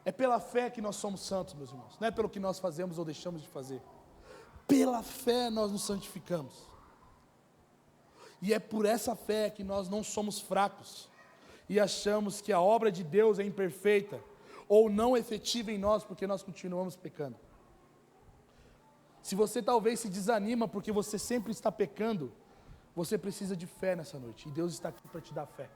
É pela fé que nós somos santos, meus irmãos, não é pelo que nós fazemos ou deixamos de fazer. Pela fé nós nos santificamos. E é por essa fé que nós não somos fracos e achamos que a obra de Deus é imperfeita ou não efetiva em nós, porque nós continuamos pecando. Se você talvez se desanima porque você sempre está pecando, você precisa de fé nessa noite, e Deus está aqui para te dar fé.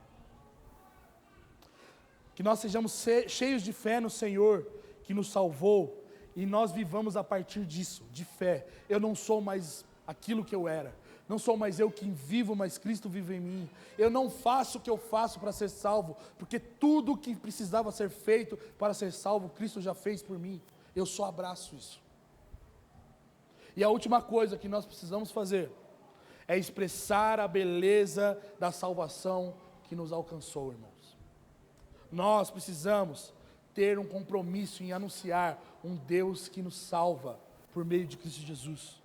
Que nós sejamos cheios de fé no Senhor, que nos salvou, e nós vivamos a partir disso, de fé. Eu não sou mais aquilo que eu era, não sou mais eu quem vivo, mas Cristo vive em mim. Eu não faço o que eu faço para ser salvo, porque tudo o que precisava ser feito para ser salvo, Cristo já fez por mim. Eu só abraço isso. E a última coisa que nós precisamos fazer é expressar a beleza da salvação que nos alcançou, irmãos. Nós precisamos ter um compromisso em anunciar um Deus que nos salva por meio de Cristo Jesus.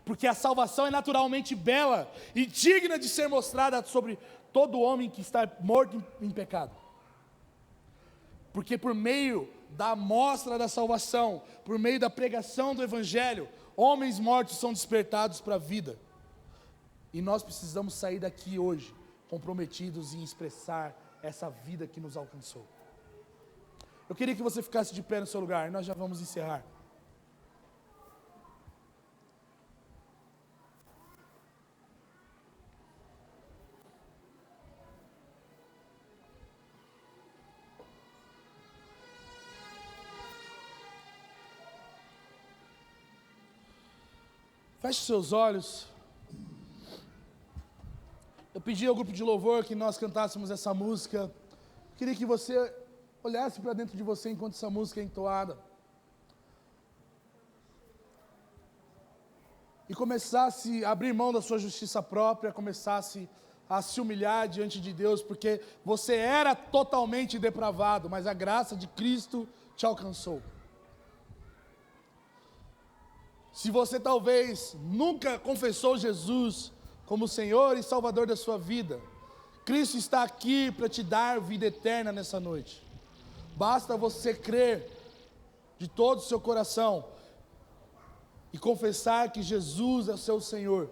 Porque a salvação é naturalmente bela e digna de ser mostrada sobre todo homem que está morto em pecado. Porque por meio da mostra da salvação, por meio da pregação do Evangelho, homens mortos são despertados para a vida. E nós precisamos sair daqui hoje comprometidos em expressar essa vida que nos alcançou. Eu queria que você ficasse de pé no seu lugar, e nós já vamos encerrar. Feche seus olhos. Eu pedi ao grupo de louvor que nós cantássemos essa música. Queria que você olhasse para dentro de você enquanto essa música é entoada. E começasse a abrir mão da sua justiça própria, começasse a se humilhar diante de Deus, porque você era totalmente depravado, mas a graça de Cristo te alcançou. Se você talvez nunca confessou Jesus como Senhor e Salvador da sua vida, Cristo está aqui para te dar vida eterna nessa noite. Basta você crer de todo o seu coração e confessar que Jesus é o seu Senhor,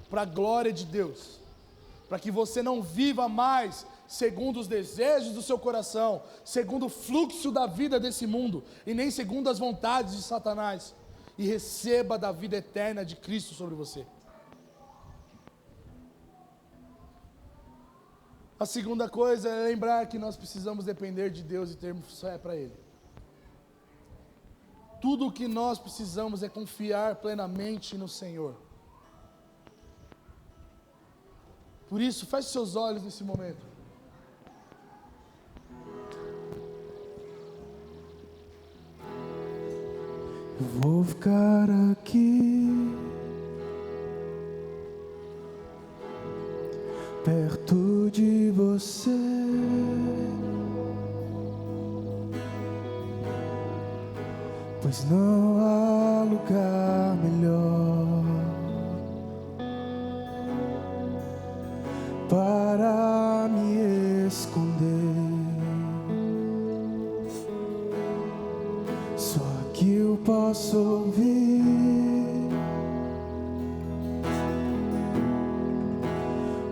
para a glória de Deus, para que você não viva mais segundo os desejos do seu coração, segundo o fluxo da vida desse mundo, e nem segundo as vontades de Satanás, e receba da vida eterna de Cristo sobre você. A segunda coisa é lembrar que nós precisamos depender de Deus e termos fé para Ele. Tudo o que nós precisamos é confiar plenamente no Senhor. Por isso, feche seus olhos nesse momento. Eu vou ficar aqui, perto de você, pois não há lugar melhor para me esconder. Só que eu posso ouvir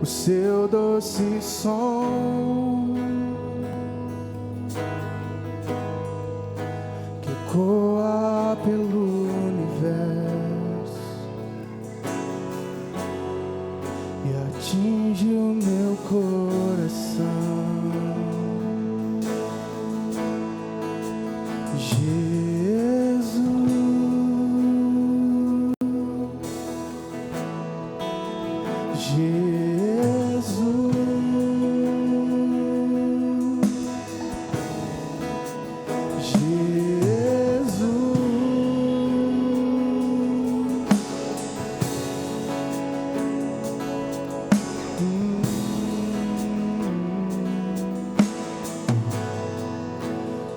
o seu doce som que ecoa pelo universo e atinge o meu coração.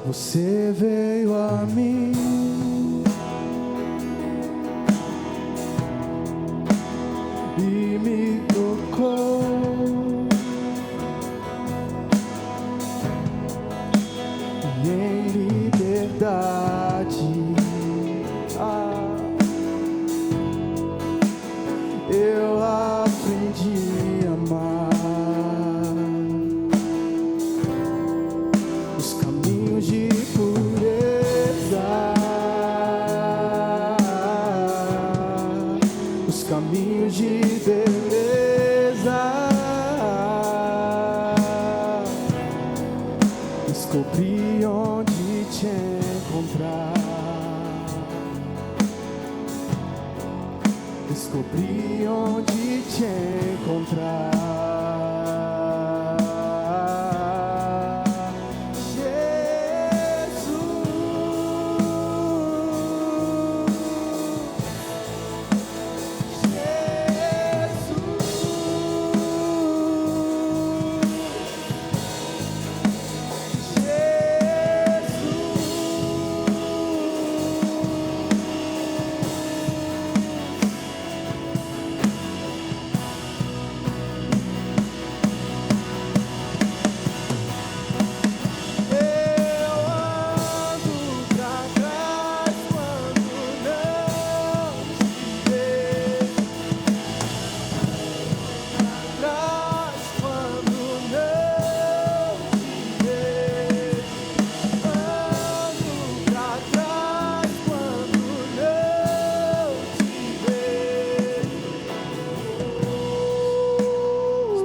Você veio a mim e me tocou, e em liberdade eu aprendi a amar os caminhos de caminhos de beleza. Descobri onde te encontrar. Descobri onde te encontrar.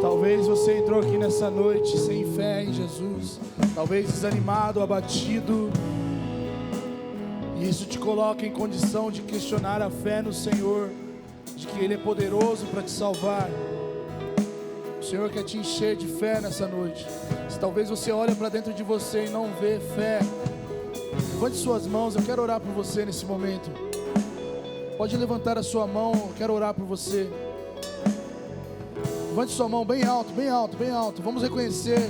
Talvez você entrou aqui nessa noite sem fé em Jesus, talvez desanimado, abatido, e isso te coloca em condição de questionar a fé no Senhor, de que Ele é poderoso para te salvar. Senhor quer te encher de fé nessa noite. Se talvez você olha para dentro de você e não vê fé, levante suas mãos, eu quero orar por você nesse momento. Pode levantar a sua mão, eu quero orar por você. Levante sua mão bem alto, bem alto, bem alto. Vamos reconhecer,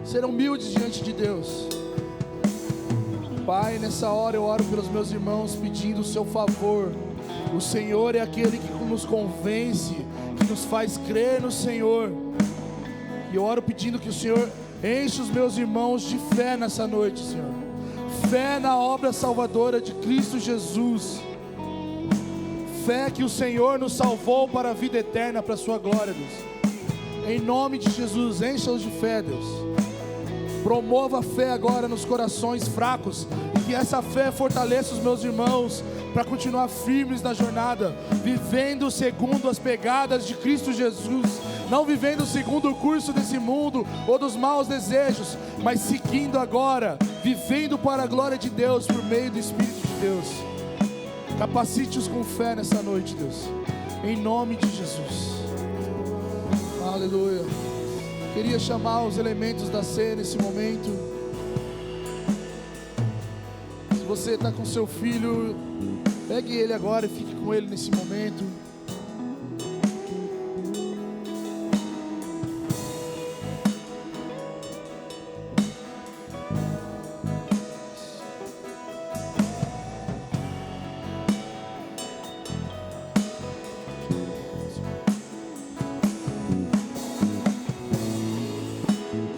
ser humildes diante de Deus. Pai, nessa hora eu oro pelos meus irmãos pedindo o seu favor. O Senhor é aquele que nos convence, que nos faz crer no Senhor. E eu oro pedindo que o Senhor enche os meus irmãos de fé nessa noite, Senhor. Fé na obra salvadora de Cristo Jesus. Fé que o Senhor nos salvou para a vida eterna, para a sua glória, Deus. Em nome de Jesus, encha-os de fé, Deus. Promova a fé agora nos corações fracos, e que essa fé fortaleça os meus irmãos para continuar firmes na jornada, vivendo segundo as pegadas de Cristo Jesus, não vivendo segundo o curso desse mundo ou dos maus desejos, mas seguindo agora, vivendo para a glória de Deus por meio do Espírito de Deus. Capacite-os com fé nessa noite, Deus, em nome de Jesus. Aleluia. Queria chamar os elementos da ceia nesse momento. Se você está com seu filho, pegue ele agora e fique com ele nesse momento.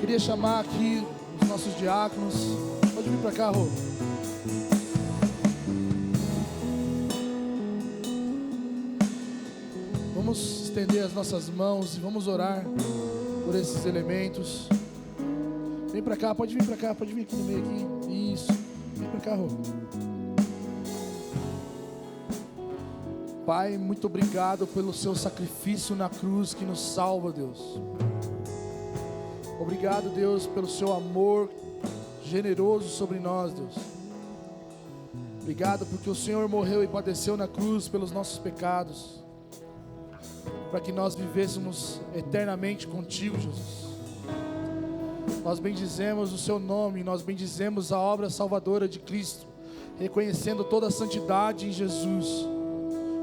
Queria chamar aqui os nossos diáconos. Pode vir para cá, Rô. Vamos estender as nossas mãos e vamos orar por esses elementos. Vem para cá, pode vir para cá, pode vir aqui no meio aqui. Isso. Vem para cá, Rô. Pai, muito obrigado pelo seu sacrifício na cruz que nos salva, Deus. Obrigado, Deus, pelo seu amor generoso sobre nós, Deus. Obrigado porque o Senhor morreu e padeceu na cruz pelos nossos pecados, para que nós vivêssemos eternamente contigo, Jesus. Nós bendizemos o seu nome, nós bendizemos a obra salvadora de Cristo, reconhecendo toda a santidade em Jesus,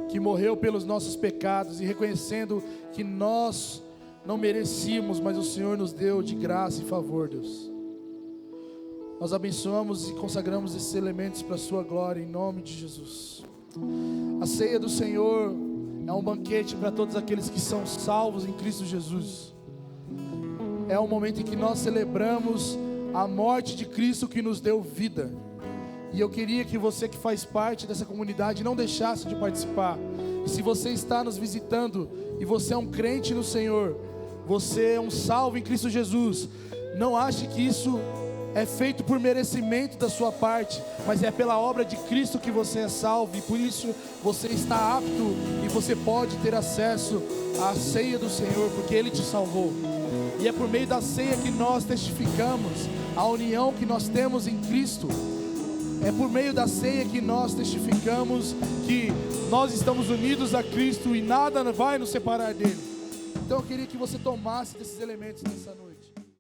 que morreu pelos nossos pecados, e reconhecendo que nós não merecíamos, mas o Senhor nos deu de graça e favor, Deus. Nós abençoamos e consagramos esses elementos para a sua glória, em nome de Jesus. A ceia do Senhor é um banquete para todos aqueles que são salvos em Cristo Jesus. É um momento em que nós celebramos a morte de Cristo que nos deu vida. E eu queria que você que faz parte dessa comunidade não deixasse de participar. E se você está nos visitando e você é um crente no Senhor, você é um salvo em Cristo Jesus, não ache que isso é feito por merecimento da sua parte, mas é pela obra de Cristo que você é salvo, e por isso você está apto e você pode ter acesso à ceia do Senhor, porque Ele te salvou. E é por meio da ceia que nós testificamos a união que nós temos em Cristo. É por meio da ceia que nós testificamos que nós estamos unidos a Cristo e nada vai nos separar dele. Então eu queria que você tomasse desses elementos nessa noite.